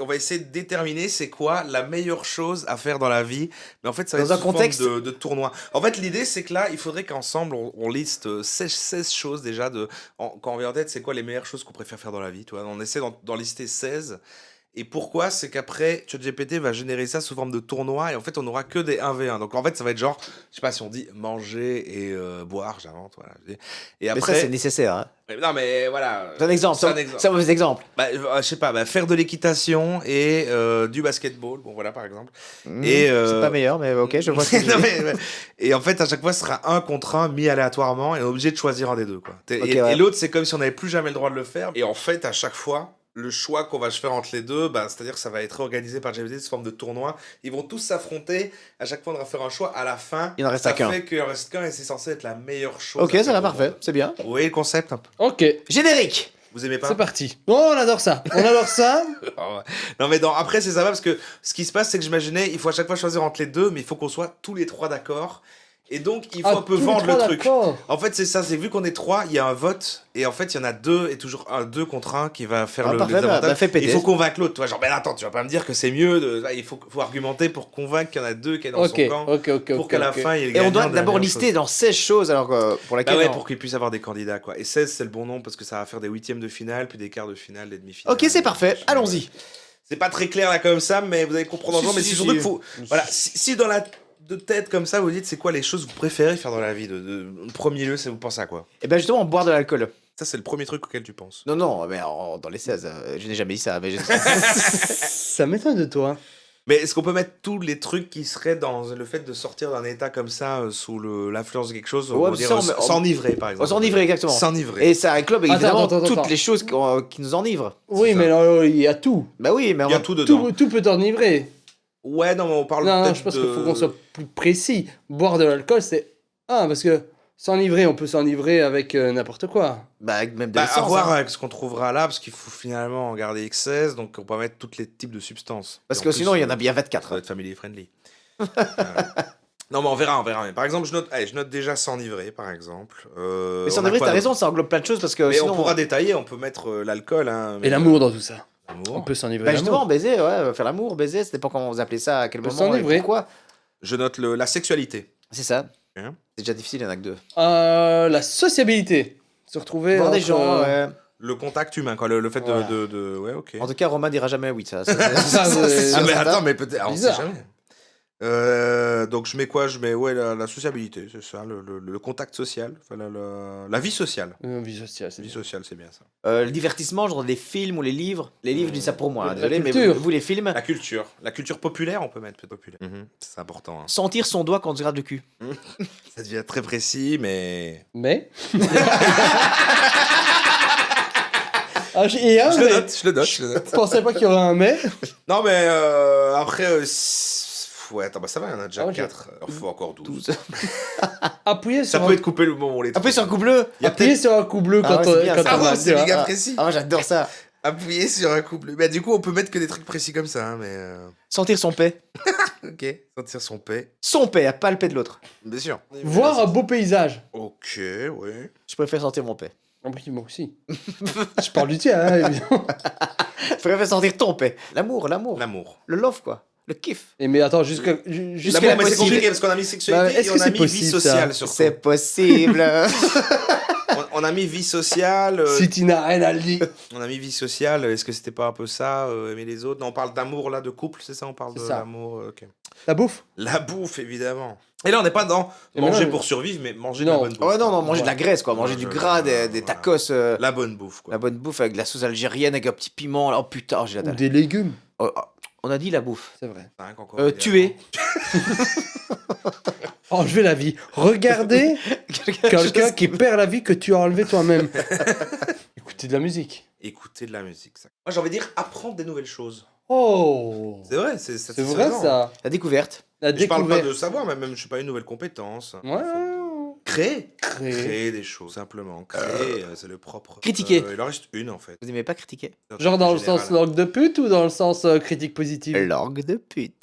on va essayer de déterminer c'est quoi la meilleure chose à faire dans la vie. Mais en fait, ça va Dans être un sous forme contexte- de tournoi. En fait, l'idée, c'est que là, il faudrait qu'ensemble, on liste 16 choses déjà. Quand on vient en tête, c'est quoi les meilleures choses qu'on préfère faire dans la vie. Tu vois, on essaie d'en lister 16. Et pourquoi? C'est qu'après, ChatGPT va générer ça sous forme de tournoi et en fait, on n'aura que des 1v1. Donc en fait, ça va être genre, je sais pas si on dit manger et boire, j'invente. Voilà. Et Mais ça, après. c'est nécessaire. Hein. Non, mais voilà. C'est un exemple. C'est un C'est exemple. un mauvais exemple. Bah, je sais pas, bah, faire de l'équitation et du basketball. Bon, voilà, par exemple. Et c'est pas meilleur, mais ok, je vois ce que tu Non, veux dire. mais, ouais. Et en fait, à chaque fois, ce sera 1 contre 1 mis aléatoirement et on est obligé de choisir un des deux. Quoi. Ok, Et ouais. l'autre, c'est comme si on n'avait plus jamais le droit de le faire. Et en fait, à chaque fois, le choix qu'on va se faire entre les deux, bah, c'est-à-dire que ça va être organisé par GPT sous forme de tournoi. Ils vont tous s'affronter. À chaque fois, on va faire un choix. À la fin, Il en reste ça qu'un. fait qu'il en reste qu'un et c'est censé être la meilleure chose. Ok, à ça faire va, au parfait. monde. C'est bien. Vous voyez le concept un peu? Ok, Générique. Vous aimez pas? c'est parti. Oh, on adore ça. On adore ça. Ah ouais. Non mais après c'est sympa parce que ce qui se passe c'est que j'imaginais il faut à chaque fois choisir entre les deux mais il faut qu'on soit tous les trois d'accord et donc il faut un peu tous les vendre le trois truc. d'accord. En fait c'est ça, c'est vu qu'on est 3 il y a un vote et en fait il y en a 2 et toujours un 2 contre 1 qui va faire Ah, le parfait, désavantage. bah, fais péter. Il faut convaincre l'autre, tu vois, genre ben attends tu vas pas me dire que c'est mieux il faut argumenter pour convaincre qu'il y en a 2 qui est dans Ok, son camp ok. pour qu'à la fin il y ait le Et on gagnant doit de la d'abord meilleure lister chose. dans 16 choses alors pour Bah laquelle. ouais, on- pour qu'il puisse avoir des candidats quoi. Et 16 c'est le bon nombre parce que ça va faire des huitièmes de finale puis des quarts de finale, des demi-finales. Ok, c'est parfait. Allons-y. C'est pas très clair là comme ça, mais vous allez comprendre en Si, temps. Mais si, c'est si. surtout qu'il faut. Voilà, si dans la de tête comme ça, vous dites c'est quoi les choses que vous préférez faire dans la vie en premier lieu, c'est vous pensez à quoi? Et ben justement, boire de l'alcool. Ça, c'est le premier truc auquel tu penses. Non, non, mais dans les 16, je n'ai jamais dit ça. Mais Ça m'étonne de toi. Mais est-ce qu'on peut mettre tous les trucs qui seraient dans le fait de sortir d'un état comme ça, sous l'influence de quelque chose, on Ouais, va dire, sans- s'enivrer par exemple? s'enivrer, exactement. S'enivrer. Et ça englobe évidemment attends, toutes attends. les choses qui nous enivrent. Oui, ça. mais là, il y a tout. Bah oui, mais on Il y a va- tout dedans. Tout peut t'enivrer. Ouais, non, mais on parle Non, peut-être je pense de... qu'il faut qu'on soit plus précis. Boire de l'alcool, c'est... Ah, parce que s'enivrer, on peut s'enivrer avec n'importe quoi. Bah, avec même de Bah, à l'essence, voir hein. avec ce qu'on trouvera là, parce qu'il faut finalement en garder X16, donc on peut mettre tous les types de substances. Parce Et que en plus, sinon, il y en a bien Ça 24. doit être family friendly. Non, mais on verra. Mais par exemple, je note déjà s'enivrer, par exemple. Mais s'enivrer, t'as raison, ça englobe plein de choses parce que Mais sinon. on pourra détailler, on peut mettre l'alcool. Hein, mais, Et l'amour dans tout ça. l'amour. On peut s'enivrer Bah l'amour. justement, baiser, ouais, faire l'amour, baiser, ça dépend comment vous appelez ça, à quel peut moment et s'enivrer. pourquoi. Je note la sexualité. C'est ça. Hein C'est déjà difficile, il y en a que 2. La sociabilité. Se retrouver Voir des entre, gens, ouais. Le contact humain, quoi. Le fait Voilà. de... Ouais, ok. En tout cas, Romain dira jamais oui, ça. Ça, c'est- Ah, mais certain. attends, mais peut-être... On sait Bizarre. jamais. Donc je mets quoi? Je mets la sociabilité, c'est ça, le contact social, enfin, la vie sociale. vie sociale, c'est La vie bien. sociale, c'est bien ça. Le divertissement, genre les films ou les livres. Les livres, je dis ça pour moi, hein, La désolé, mais culture. vous, les films. La culture populaire, on peut mettre peut-être populaire. C'est important. Hein. Sentir son doigt quand on se gratte le cul. Ça devient très précis, mais... Mais... Ah, il y a un Je mais. le note. Je pensais pas qu'il y aurait un mais. Non, mais après... ouais, attends, bah ça va, il y en a déjà Ah, ouais, 4. Il faut encore 12. 12. Appuyer Ça sur, peut être coupé le moment où on les Appuyer sur un trouve. coup bleu. Il y a appuyer peut-être... sur un coup bleu Ah quand ouais, c'est bien, quand ça. on va Ah, c'est dire, méga ah, précis. Ah, j'adore ça. Appuyer sur un couple. Bah, du coup, on peut mettre que des trucs précis comme ça, hein, mais... Sentir son paix. Ok. Sentir son paix. Son paix, pas le paix de l'autre. Bien sûr. Voir un beau paysage. Ok, ouais. Je préfère sentir mon paix. Ah oui, moi aussi. Je parle du tien, hein, évidemment. Je préfère sentir ton paix. L'amour. L'amour. Le love, quoi. Le kiff. Et mais attends, jusqu'à Jusqu'à L'amour, la mais c'est possible. compliqué parce qu'on a mis sexualité Bah, est-ce et que on a c'est mis possible, vie sociale ça surtout. C'est possible. On a mis vie sociale. Si tu n'as rien à le dire. On a mis vie sociale. Est-ce que c'était pas un peu ça, aimer les autres? Non, on parle d'amour là, de couple, c'est ça? On parle C'est de ça. l'amour. Ok. La bouffe. La bouffe, évidemment. Et là, on n'est pas dans Et manger maintenant, pour survivre, mais manger Non. de la bonne bouffe. Ouais, non, quoi. manger de la graisse, quoi. Manger Ouais, du je- gras, des voilà. tacos. La bonne bouffe, quoi. La bonne bouffe avec de la sauce algérienne, avec un petit piment. Oh putain, oh, j'ai la Ou dalle. des légumes. Oh, oh, on a dit la bouffe. C'est vrai. Rien qu'encore, Tuer. Enlever la vie. Regardez quelqu'un qui perd la vie que tu as enlevé toi-même. Écoutez de la musique. Écouter de la musique, ça. Moi, j'ai envie de dire apprendre des nouvelles choses. Oh. C'est vrai, c'est C'est vrai ça. La découverte. La Je parle pas découverte. de savoir, mais même, je sais pas, une nouvelle compétence. Ouais. En fait, de- Créer. Créer. Créer des choses, simplement. Créer, c'est le propre. Critiquer. Il en reste une, en fait. Vous aimez pas critiquer? Genre dans le Général. sens langue de pute ou dans le sens critique positive? Langue de pute.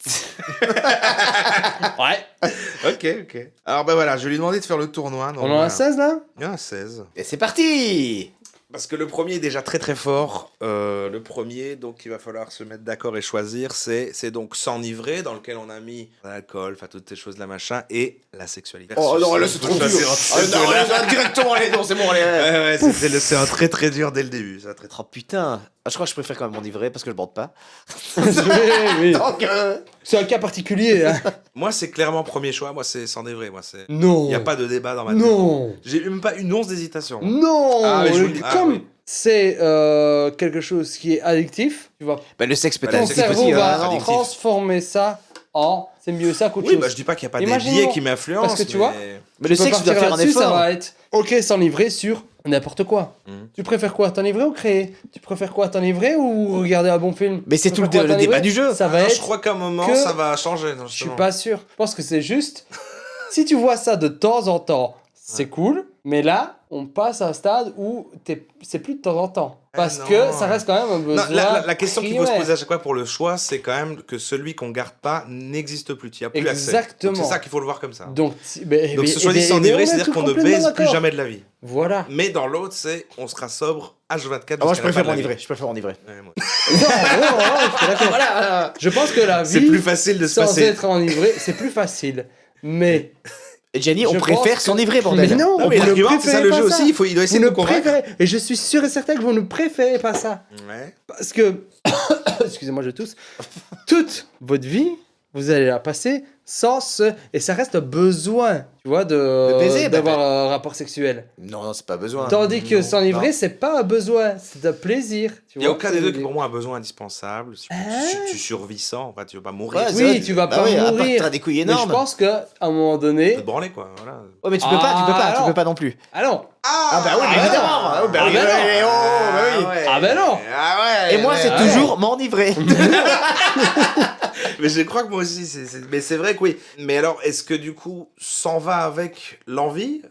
Ouais. Ok. Alors, ben voilà, je lui ai demandé de faire le tournoi. donc On en a voilà. 16 là? Il y en a 16. Et c'est parti. Parce que le premier est déjà très très fort. Le premier, donc il va falloir se mettre d'accord et choisir, c'est donc s'enivrer, dans lequel on a mis l'alcool, enfin toutes ces choses-là, machin, et la sexualité. Oh non, là c'est trop dur. Ah, non, là, directement, allez, non, c'est bon, allez. Ouais, c'est un très très dur dès le début. Ça, très, très... Oh putain. Ah, je crois que je préfère quand même m'enivrer parce que je bande pas. Oui. Donc, C'est un cas particulier. Hein. Moi, c'est clairement premier choix. Moi, c'est s'enivrer. Moi, c'est. Non. Il n'y a pas de débat dans ma tête. Non. J'ai même pas une once d'hésitation. Non. Ah, mais je vous le dis. Ah, Comme oui. c'est quelque chose qui est addictif, tu vas bah, le sexe peut Bah, ton être le addictif cerveau aussi. va hein. addictif. transformer ça en c'est mieux ça qu'autre Oui, chose. bah, je dis pas qu'il n'y a pas des Imaginons- biais qui m'influencent. parce que tu vois, Mais le Tu peux sexe, tu dois partir faire un là-dessus, ça effort. va être ok s'enivrer sur n'importe quoi. Mhm. Tu préfères quoi, t'enivrer ou créer? Tu préfères quoi, t'enivrer ou regarder un bon film? Mais c'est Tu tout le, préfères quoi, le débat t'enivrer? du jeu. Ça va Non, être. je crois qu'à un moment, que- ça va changer. non, Je suis justement. pas sûr. Je pense que c'est juste. Si tu vois ça de temps en temps, c'est cool. Mais là, on passe à un stade où c'est plus de temps en temps. Parce non. que ça reste quand même un Non, besoin. la question qu'il faut se primaire. poser à chaque fois pour le choix, c'est quand même que celui qu'on garde pas n'existe plus. Il n'y a plus accès. Exactement. Donc, c'est ça qu'il faut le voir comme ça. Donc, Donc se choisir s'enivrer, c'est-à-dire qu'on ne baise plus jamais de la vie. Voilà. Mais dans l'autre, c'est on sera sobre H24. Ah, moi, je jusqu'à la préfère fin de la m'enivrer. vie. Je préfère m'enivrer. Ouais, moi. Non, je suis d'accord. Voilà. Je pense que la vie, C'est plus facile de se sans passer. être enivré, c'est plus facile. Mais Et Gianni, on Je préfère pense que- s'enivrer, bordel. Mais non, Non, mais vous ne l'argument, c'est ça préférez le jeu pas aussi. Il doit essayer vous de ne nous convaincre. préférez, et je suis sûr et certain que vous ne préférez pas ça. Ouais. Parce que, excusez-moi, je tousse, toute votre vie, vous allez la passer sans ce... Et ça reste un besoin, tu vois, De baiser, bah, d'avoir un rapport sexuel. Non, non, c'est pas besoin. Tandis que non, s'enivrer, non. c'est pas un besoin, c'est un plaisir. Tu Il n'y a vois, aucun c'est- des deux qui pour moi a besoin indispensable. Hein Tu survis sans, enfin, tu veux pas mourir. Ouais, Tu c'est Oui, vrai. tu vas Bah pas oui, à part que mourir. t'as des couilles Mais je énormes. pense qu'à un moment donné... peux te branler, quoi. Voilà. Ouais, mais tu peux pas, tu peux pas, tu alors. peux pas non plus. Ah non. Ah bah oui, mais Ah évidemment. non. Ah, bah Ah oui, bah non. ouais, oh, bah oui. ouais. Ah ben non. Ah ouais. Et moi, mais- c'est ouais. toujours m'enivrer. Mais je crois que moi aussi, mais c'est vrai que oui. Mais alors, est-ce que du coup, s'en va avec l'envie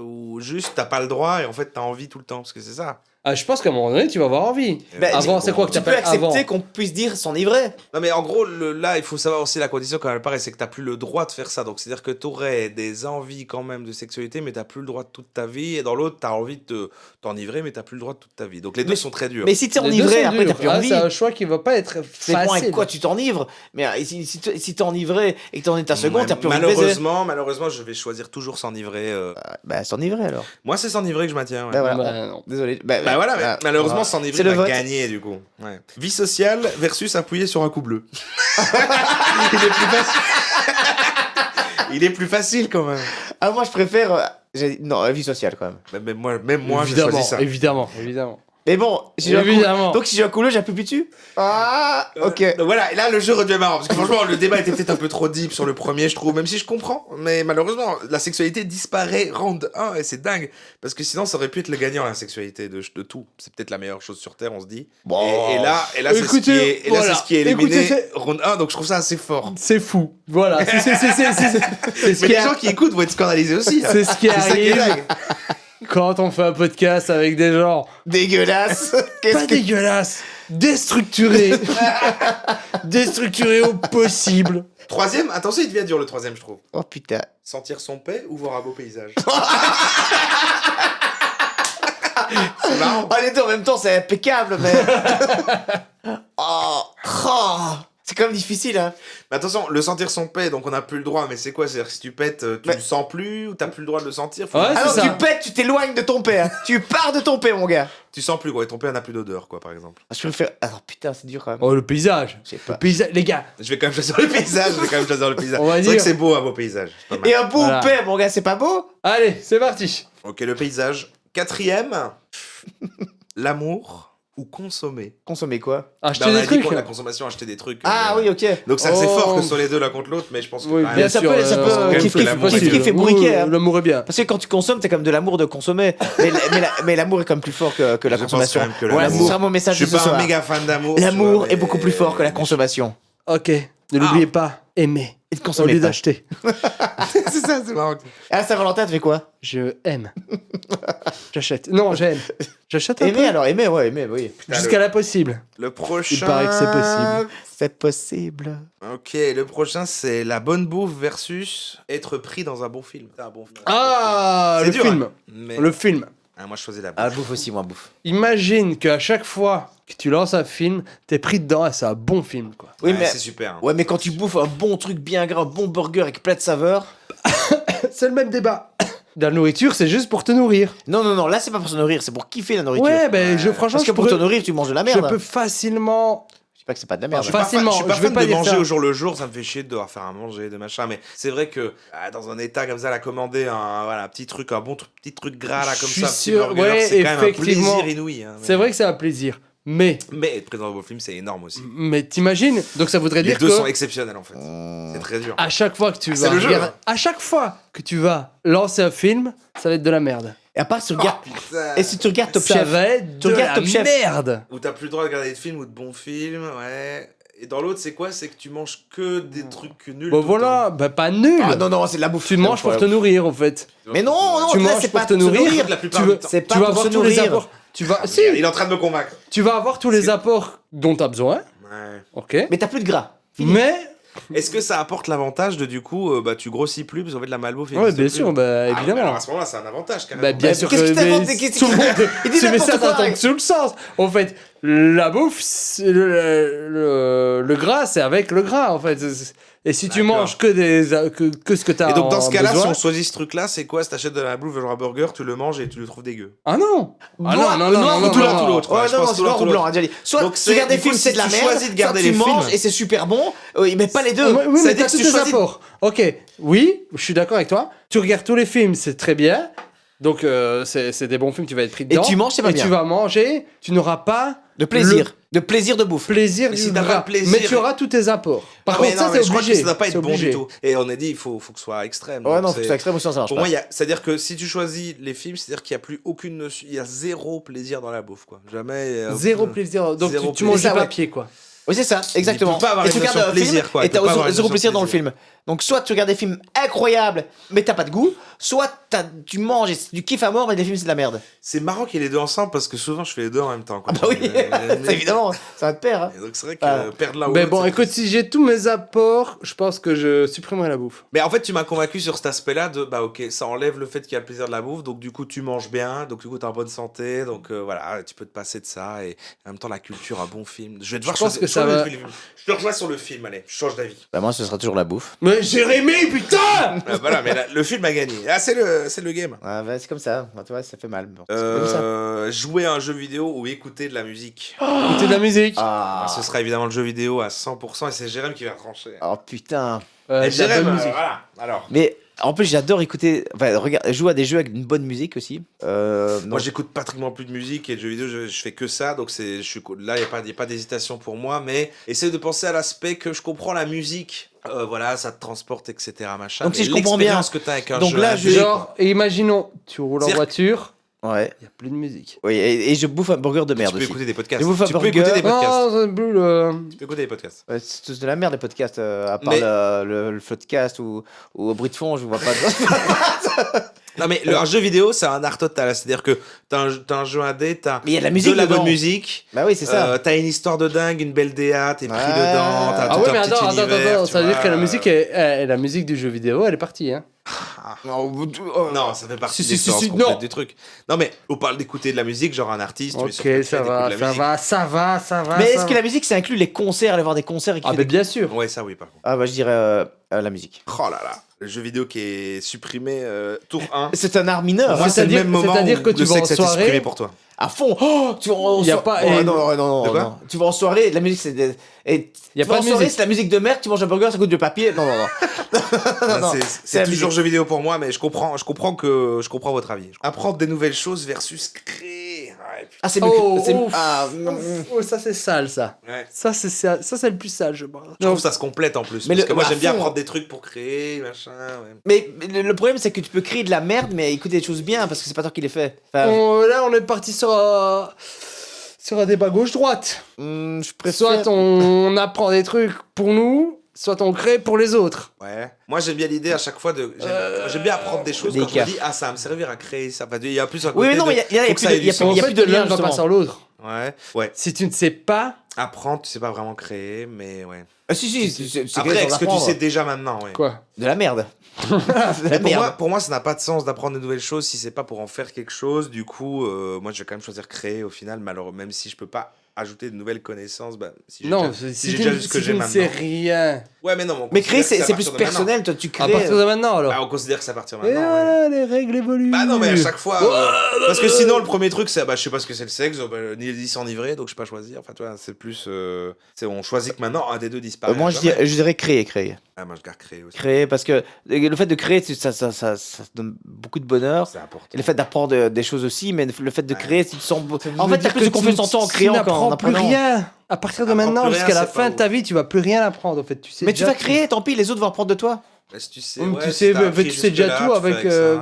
ou juste t'as pas le droit et en fait t'as envie tout le temps? Parce que c'est ça. Ah, je pense qu'à un moment donné, tu vas avoir envie. Bah, Avant, c'est quoi que Tu peux t'appelles avant? accepter qu'on puisse dire s'enivrer. Non, mais en gros, là, il faut savoir aussi la condition quand elle paraît, c'est que t'as plus le droit de faire ça. Donc, c'est-à-dire que t'aurais des envies quand même de sexualité, mais t'as plus le droit de toute ta vie. Et dans l'autre, t'as envie de t'enivrer, mais t'as plus le droit de toute ta vie. Donc, les deux sont très durs. Mais si t'es Les deux enivré, sont après durs. t'as plus Ah, envie. c'est un choix qui va pas être C'est point facile. avec quoi tu t'enivres. Mais si t'es enivré et que t'en es ta seconde, t'as plus envie de baiser. Malheureusement, je vais choisir toujours s'enivrer. Bah, s'enivrer alors. Moi, c'est s'enivrer que je maintiens. Ouais. Bah voilà. Bah, non. Désolé. Bah voilà, mais bah, malheureusement, voilà. s'enivrer C'est le va vote. gagner du coup. Ouais. Vie sociale versus appuyer sur un coup bleu. Il est plus facile. Il est plus facile quand même. Ah, moi je préfère. Non, la vie sociale quand même. Bah, même moi, je Évidemment, choisis ça. évidemment. Mais bon, si j'ai un coup... Évidemment. Donc si j'ai un couleur, j'appuie plus dessus. Ah, ok. Donc voilà, et là le jeu redevient marrant parce que franchement le débat était peut-être un peu trop deep sur le premier, je trouve, même si je comprends, mais malheureusement la sexualité disparaît round 1 et c'est dingue parce que sinon ça aurait pu être le gagnant la sexualité de tout. C'est peut-être la meilleure chose sur terre, on se dit. Bon. Et là c'est ce qui Écoutez, est, voilà. c'est ce qui est éliminé Écoutez, c'est- round 1, donc je trouve ça assez fort. C'est fou. Voilà. C'est ce Mais qui les a- gens qui écoutent vont être scandalisés aussi. hein. c'est ce qui C'est ça qui est arrive dingue. quand on fait un podcast avec des gens Dégueulasse. pas dégueulasses, déstructurés, déstructurés au possible. Troisième, attention, il devient dur le troisième, je trouve. Oh putain. Sentir son paix ou voir un beau paysage. C'est marrant. Oh, les deux en même temps, c'est impeccable, mais. Oh. Oh. C'est quand même difficile, hein. Mais attention, le sentir son paix, donc on n'a plus le droit, mais c'est quoi? C'est-à-dire que si tu pètes, tu Mais- le sens plus ou t'as plus le droit de le sentir? Ouais, Alors c'est ça. tu pètes, tu t'éloignes de ton père. Tu pars de ton père, mon gars. Tu sens plus quoi, et ton père n'a plus d'odeur quoi par exemple. Je préfère. Alors putain, c'est dur quand même. Oh, le paysage. Je sais Le pas. paysage, les gars. Je vais quand même choisir le paysage, On va C'est vrai dire- que c'est beau un beau paysage. C'est pas mal. Et un beau Voilà. père, mon gars, c'est pas beau? Allez, c'est parti. Ok, le paysage. Quatrième, l'amour ou consommer. Consommer quoi? Acheter Ben, on a des dit trucs. quoi, la consommation, acheter des trucs. Ah oui, ok. Donc c'est assez Oh. fort que ce soit les deux l'un contre l'autre, mais je pense que Oui, quand bien même, ça sûr. peut- ça peut, quand même kiff, que kiff, l'amour, kiff, c'est kiff dur. et bourriquet, hein. L'amour est bien. Parce que quand tu consommes, t'as comme de l'amour de consommer. Mais l'amour est quand même plus fort que la Je pense consommation. quand même que Voilà, l'amour- ce sera mon Je message suis de ce pas un soir. méga fan d'amour. tu L'amour vois, est beaucoup plus fort que la consommation. Ok, ne l'oubliez pas, aimer. Et de Au consommer lieu pas. d'acheter. C'est ça, c'est marrant. Ah, Saint-Valentin, tu fais quoi? Je aime. J'achète. Non, j'aime. J'achète un Aimer peu. alors, aimer, ouais, aimer, oui. Jusqu'à l'impossible. Le prochain. Il paraît que c'est possible. C'est possible. Ok, le prochain c'est la bonne bouffe versus être pris dans un bon film. C'est un bon film. Ah, C'est le dur, film. hein. Mais... Le film. Ah, moi je choisis la bouffe. Ah, bouffe aussi, moi, bouffe. Imagine qu'à chaque fois que tu lances un film, t'es pris dedans et c'est un bon film, quoi. Oui, Ouais, mais. c'est super. hein. Ouais, mais quand tu bouffes un bon truc bien gras, un bon burger avec plein de saveurs. C'est le même débat. La nourriture, c'est juste pour te nourrir. Non, là c'est pas pour se nourrir, c'est pour kiffer la nourriture. Ouais, ben franchement, Parce que pour te nourrir, tu manges de la je merde. peux facilement. Je dis pas que c'est pas de la merde. Je suis pas Facilement, fan, je suis pas je vais fan pas de dire manger ça. au jour le jour, ça me fait chier de devoir faire à manger, de machin, mais c'est vrai que dans un état comme ça, la commander un petit truc, petit truc gras là Je comme suis ça, un petit sûr, burger, ouais, c'est quand même un effectivement. plaisir inouï. Hein, C'est vrai que c'est un plaisir. Mais Mais être présent dans vos films, c'est énorme aussi. t'imagines? Donc ça voudrait Les dire deux que sont exceptionnels en fait. C'est très dur. à chaque fois que tu C'est vas le jeu, regarder- hein. à chaque fois que tu vas lancer un film, ça va être de la merde. Et à part si tu regardes. Putain. Et si tu regardes Top ça Chef. va être Tu de regardes la Top Chef. merde. Où t'as plus le droit de regarder de films ou de bons films, ouais. Et dans l'autre, c'est quoi? C'est que tu manges que des trucs nuls. Bon tout le voilà, bah pas nul. Ah non, c'est de la bouffe. Tu manges pour te nourrir en fait. temps. Mais non, Tu là manges c'est pour pas te pour se nourrir. La plupart Tu du veux- temps. C'est pas tu vas pour avoir se tous les nourrir. apports. Tu vas, Ah, si, merde, il est en train de me convaincre. tu vas avoir tous les apports dont tu as besoin, Ouais. ok. Mais t'as plus de gras. Fini. Mais, Est-ce que ça apporte l'avantage de du coup, tu grossis plus parce qu'en fait la malbouffe ouais, existe bien plus. sûr, bah Ah, mais évidemment. alors à ce moment-là, c'est un avantage carrément. Bah bien Mais sûr qu'est-ce que que t'inventes mais des- qu'est-ce tout le qu'il- monde. Il dit C'est mais n'importe ça quoi, t'entend mec. que sous le sens. En fait, la bouffe, c'est le gras, c'est avec le gras en fait. Et si tu D'accord. manges que ce que t'as Et donc dans ce cas-là, si besoin... on choisit ce truc-là, c'est quoi? Si t'achètes de la bouffe genre un burger, tu le manges et tu le trouves dégueu. Ah non. Ah Noir, non, non, noir non, ou tout non, l'un, non. tout l'autre. Ouais, Ouais, je non, pense c'est tout l'un, noir tout ou blanc, l'autre. on a déjà dit. Soit Donc tu c'est- regardes des du coup, films, si c'est de la tu merde. choisis de garder soit tu les manges films. et c'est super bon. Mais pas les deux. Oui, mais Ça veut t'as dire que tous tu tes choisis. apports. Ok, oui, je suis d'accord avec toi. Tu regardes tous les films, c'est très bien. Donc c'est des bons films, tu vas être pris dedans. tu manges, c'est pas Et bien. tu vas manger, tu n'auras pas De plaisir. De plaisir de bouffe. plaisir Mais du si t'as pas gras. de plaisir- Mais tu auras tous tes apports. Par Non, mais contre, non, ça mais c'est je crois obligé. que ça doit pas C'est être bon obligé. du tout. Et on a dit, il faut que ce soit extrême. Ouais, Donc non, faut que c'est- tu sois extrême ou sinon ça marche Pour pas. moi, c'est-à-dire que si tu choisis les films, c'est-à-dire qu'il n'y a plus aucune notion, il y a zéro plaisir dans la bouffe, quoi. Jamais. Zéro plaisir. Donc Zéro tu manges plaisir. du Ça, ouais. papier quoi. Oui, c'est ça, exactement. peut pas avoir Et une tu regardes notion un de plaisir, film quoi. et Il peut t'as pas avoir une zéro notion de plaisir dans le plaisir. film. Donc soit tu regardes des films incroyables mais t'as pas de goût, soit tu manges et tu kiffes à mort mais les films c'est de la merde. C'est marrant qu'il y ait les deux ensemble parce que souvent je fais les deux en même temps. Quoi. Ah bah oui, c'est évidemment, ça va te perdre. Et donc c'est vrai que Ah. perdre l'un ou Mais l'autre, bon, c'est écoute, triste. si j'ai tous mes apports, je pense que je supprimerai la bouffe. Mais en fait, tu m'as convaincu sur cet aspect-là de bah ok, ça enlève le fait qu'il y a le plaisir de la bouffe, donc du coup tu manges bien, donc du coup t'es en bonne santé, donc voilà, tu peux te passer de ça et en même temps la culture, un bon film. Je vais devoir Je pense choisir- que ça choisir va- le film. Je te rejoins sur le film, allez, je change d'avis. Bah moi ce sera toujours la bouffe. Mais Jérémy, putain. Voilà, mais le film a gagné. Ah, c'est le game. Ah, bah, c'est comme ça, tu vois, ça fait mal. Bon, c'est comme ça. Jouer à un jeu vidéo ou écouter de la musique. Écoutez de la musique. Ah. Bah, ce sera évidemment le jeu vidéo à 100% et c'est Jérém qui va trancher. Oh putain. Et De la Jérém, bonne musique. voilà. Alors, Mais en plus j'adore écouter, enfin regarde, jouer à des jeux avec une bonne musique aussi. moi Non. j'écoute pratiquement plus de musique et de jeux vidéo, je fais que ça, donc là il n'y a pas d'hésitation pour moi, mais essaye de penser à l'aspect que je comprends la musique. Voilà, ça te transporte, etc. Machin. Donc, si Mais je comprends bien, l'expérience que t'as avec un donc jeu là, indé, je- quoi. Genre, et imaginons, tu roules en C'est-à-dire- voiture, Ouais. il n'y a plus de musique. Oui, et je bouffe un burger de Tu merde peux aussi. écouter des podcasts. Je vous fais un Tu peux burger. écouter des podcasts. Ah, c'est plus le... Tu peux écouter des podcasts. Ouais, c'est tous de la merde les podcasts, à part Mais- le Floodcast ou au bruit de fond, je vois pas de... Non mais un jeu vidéo c'est un art total, c'est-à-dire que t'as un jeu indé, t'as Mais il y a de la musique de la dedans. bonne musique, Bah oui, c'est ça. t'as une histoire de dingue, une belle DA, t'es pris Ouais. dedans, t'as Ah tout ouais, un mais petit attends, univers, tu ça veut dire vois. que la musique du jeu vidéo, elle est partie, hein. Non, ça fait partie Si, des si, si, séances si, complètes non. du truc. Non mais on parle d'écouter de la musique, genre un artiste, tu mets sur Ok, ta ça tête, va, t'écoutes la ça musique. va, ça va, ça va. Mais ça est-ce que va. la musique ça inclut les concerts, aller voir des concerts et Ah, kiffer mais des- bien sûr. Ouais, ça oui par contre. Ah bah je dirais la musique. Oh là là, le jeu vidéo qui est supprimé tour 1. C'est un art mineur, Moi, hein. c'est le c'est-à-dire- même moment c'est-à-dire où que tu le vas en sexe a été soirée- supprimé pour toi. à fond. Oh, tu vas en Y a soirée. pas- Oh, et- non, non, De quoi non. Tu vas en soirée, la musique c'est et Y a tu vas pas en de soirée, musique. c'est la musique de merde, tu manges un burger, ça coûte du papier. Non, non, non. non, C'est- c'est C'est la toujours musique. jeu vidéo pour moi, mais je comprends votre avis. Apprendre des nouvelles choses versus créer. Ouais, putain. Ah, c'est mieux Oh, que... c'est- ouf, ah, Oh, ça c'est sale, ça. Ouais. Ça c'est le plus sale, je pense. Je trouve que ça se complète en plus. Mais parce le- que moi à j'aime bien fond. apprendre des trucs pour créer, machin. Ouais. Mais le problème, c'est que tu peux créer de la merde, mais écouter des choses bien, parce que c'est pas toi qui les fait. Enfin, Là, on est parti sur un débat gauche-droite. je préfère... Soit on apprend des trucs pour nous, soit on crée pour les autres. Ouais. Moi j'aime bien l'idée à chaque fois de. J'aime bien apprendre des choses Des quand je me cas. dis ah ça va me servir à créer ça. Enfin, il y a plus un côté. Oui, mais non, de- mais il y a faut plus que ça de- ait il y a du plus- sens. il y a En plus fait, de lien, l'un va pas justement. sans l'autre. Ouais. Ouais. Si tu ne sais pas, Apprendre, tu sais pas vraiment créer, mais ouais. Ah si, c'est Après, créer est-ce sans que tu apprendre. sais déjà maintenant, ouais. Quoi? De la merde. De la Pour moi, merde. pour moi, ça n'a pas de sens d'apprendre de nouvelles choses si c'est pas pour en faire quelque chose. Du coup, moi, je vais quand même choisir créer au final, malheureusement, même si je peux pas ajouter de nouvelles connaissances, bah, si j'ai Non, déjà, si j'ai tu déjà ce que j'ai ne sais maintenant. rien. Ouais, mais non, Mais créer, c'est plus personnel, toi, tu À crées. partir de maintenant, alors. Bah, on considère que c'est à partir de Et maintenant. ouais. voilà, les règles évoluent. Bah non, mais à chaque fois. Parce que sinon, le premier truc, c'est. Bah, je sais pas ce que c'est le sexe, ni s'enivrer, donc je peux pas choisir. Enfin, tu vois, c'est plus. On choisit que maintenant, un des deux disparaît. Moi, à je jamais. dirais créer. Ah, moi, je garde créer aussi. Créer, parce que le fait de créer, ça donne beaucoup de bonheur. C'est important. Et le fait d'apprendre des choses aussi, mais le fait de Ouais. créer, tu te sens. Ça veut En fait, dire t'as plus de que confiance en toi en créant tu qu'en n'apprends plus apprenant. rien. À partir de Apprends maintenant, plus rien, jusqu'à la c'est fin pas de ta vie, tu vas plus rien apprendre, en fait. Tu sais Mais tu déjà vas créer, tant pis, les autres vont apprendre de toi. Bah, si tu sais, Hum, ouais, tu si sais, t'as bah, appris tu sais déjà jusque-là, tout tu fais avec, ça,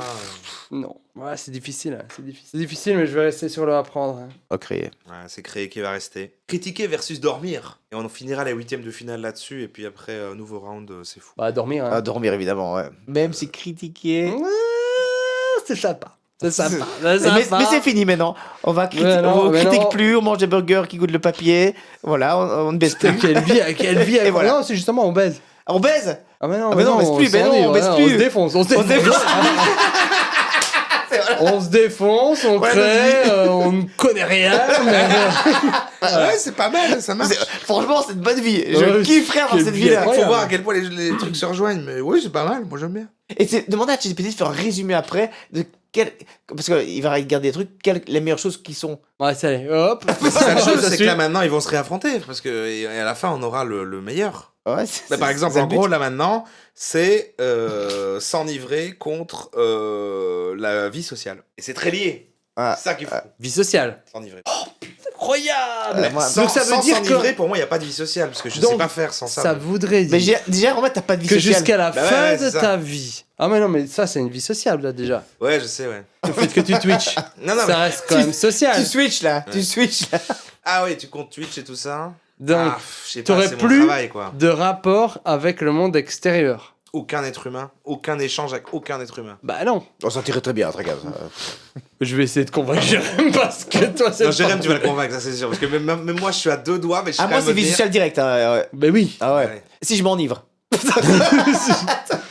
Non, ouais, c'est difficile, hein, c'est difficile. C'est difficile, mais je vais rester sur le apprendre. Hein. Oh, créer. Ouais, c'est créer qui va rester. Critiquer versus dormir. Et on finira les huitièmes de finale là-dessus. Et puis après, nouveau round, c'est fou. Bah, dormir. Hein. À dormir, évidemment, ouais. Même si critiquer. Ouais, c'est sympa. C'est sympa. Mais c'est fini maintenant. On va Ouais, non, on mais critique non. plus, on mange des burgers qui goûtent le papier. Voilà, on ne baisse plus. Quelle vie, Et voilà. Non, c'est justement, on baise. On baise. Ah, mais non, Ah, mais non, on baise plus, mais non, on baise On plus. se défonce, on se On se défonce. On se défonce, on Ouais, crée, on ne connaît rien, mais... Ouais, c'est pas mal, ça marche. Franchement, c'est une bonne vie. Je Ouais, kifferais avoir quelle cette vie vie-là. incroyable. Faut voir à quel point les trucs se rejoignent. Mais oui, c'est pas mal. Moi, j'aime bien. Et c'est demander à ChatGPT de faire un résumé après de parce qu'il va regarder des trucs, les meilleures choses qui sont. Ouais, ça y est, hop. Mais c'est la chose, Ça c'est que suit. là maintenant, ils vont se réaffronter. Parce que et à la fin, on aura le meilleur. Ouais, Bah, par exemple, en gros, là maintenant, c'est s'enivrer contre la vie sociale. Et c'est très lié. Ah, C'est ça qu'il faut. Vie sociale. S'enivrer. Incroyable. Mais moi- sans, donc ça veut sans dire s'enivrer, que pour moi, il n'y a pas de vie sociale. Parce que je Donc, sais pas faire sans ça. ça voudrait Mais dire déjà, en fait, t'as pas de vie que sociale. jusqu'à la Bah ouais, fin ouais, de c'est ça. ta vie. Ah mais non, mais ça c'est une vie sociale là déjà. Ouais, je sais, ouais. Le fait que tu Twitch, Non, non, ça mais... reste quand même social. Tu switches là, tu switches là. Ah ouais, tu comptes Twitch et tout ça. Donc, Ah, je sais pas, t'aurais c'est mon plus travail, quoi. de rapport avec le monde extérieur. Aucun être humain, aucun échange avec aucun être humain. Bah non. On s'en tirait très bien, très bien. Je vais essayer de convaincre Jérém parce que toi c'est Non, le Jérém, tu vas le problème. convaincre, ça c'est sûr. Parce que même moi, je suis à deux doigts, mais je sais Ah, quand moi, même c'est me vie dire- sociale directe. Ouais. Bah oui. Ah ouais. Ouais. Si je m'enivre.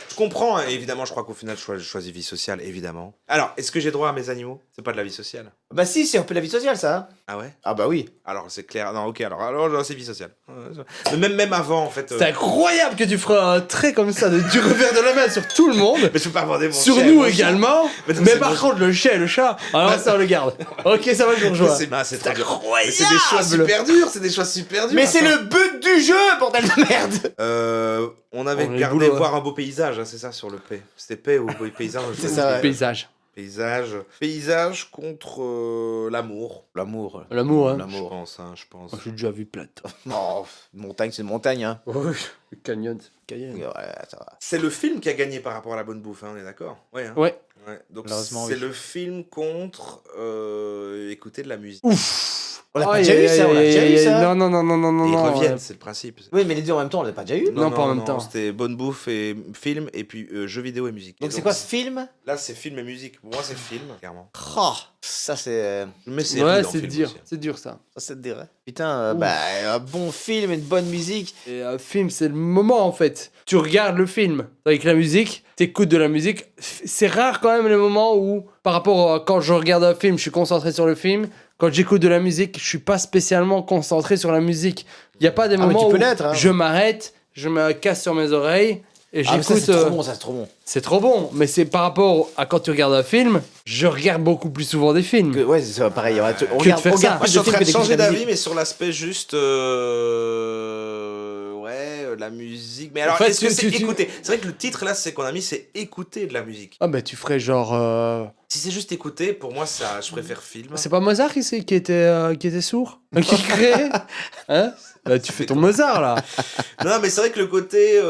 Je comprends, hein, évidemment, je crois qu'au final, je choisis vie sociale, évidemment. Alors, est-ce que j'ai droit à mes animaux? C'est pas de la vie sociale. Bah si, c'est un peu la vie sociale, ça. Hein. Ah ouais? Ah bah oui. Alors, c'est clair. Non, ok, alors c'est vie sociale. Mais même avant, en fait. C'est incroyable que tu feras un trait comme ça de du revers de la main sur tout le monde. Mais je peux pas aborder mon Sur chien, nous mon chat. également. Mais non, Mais c'est par mon- contre, le chien et le chat, alors ça on le garde. Ok, ça va, je vous rejoins. C'est trop dur. incroyable. Mais c'est des choix super durs, c'est des choix super durs. Mais c'est attends. le but du jeu, bordel de merde. On avait On a eu gardé le boulot, voir un beau paysage, hein, c'est ça sur le P. C'était P ou beau paysage. C'est ça, ouais. Paysage. Paysage contre l'amour. L'amour. L'amour, hein. Je pense, hein, je pense. J'ai déjà vu plein de temps. Oh, montagne, c'est une montagne, hein. Ouais, le canyon, c'est le canyon. Ouais, ça va. C'est le film qui a gagné par rapport à la bonne bouffe, hein, on est d'accord? Ouais. Hein. Ouais. Ouais. Donc Malheureusement, c'est oui. le film contre écouter de la musique. On l'a pas déjà eu, ça. On l'a déjà eu, ça. Non, non, non, non, non, non. Et ils non, reviennent, c'est le principe. Oui, mais les deux en même temps, on l'a pas déjà eu. Non, pas en même temps. C'était bonne bouffe et film, et puis jeux vidéo et musique. Donc Et c'est quoi ce film? Là, c'est film et musique. Pour moi, c'est film, clairement. Oh, ça c'est. Mais c'est Ouais, c'est dur. C'est dur ça. Ça te dirait. Putain, un bon film et une bonne musique. Et un film, c'est le moment en fait. Tu regardes le film avec la musique, t'écoutes de la musique. C'est rare quand même les moments où, par rapport à quand je regarde un film, je suis concentré sur le film. Quand j'écoute de la musique, je suis pas spécialement concentré sur la musique. Il y a pas des Ah, mais moments tu peux où l'être, hein. je m'arrête, je me casse sur mes oreilles et Ah, mais ça, j'écoute. c'est trop bon, ça c'est trop bon. C'est trop bon, mais c'est par rapport à quand tu regardes un film, je regarde beaucoup plus souvent des films. Ouais, c'est pareil. On de regarde, faire on ça. regarde Moi, plus je suis en de films train que de d'écouter changer de la musique. d'avis, mais sur l'aspect juste. La musique. Mais alors, En fait, est-ce que c'est tu- écouter? C'est vrai que le titre là, c'est qu'on a mis, c'est écouter de la musique. Ah bah tu ferais genre... Si c'est juste écouter, pour moi, ça, je préfère film. C'est pas Mozart qui était sourd qui créait. Hein bah tu fais ton Mozart là. Non, mais c'est vrai que le côté.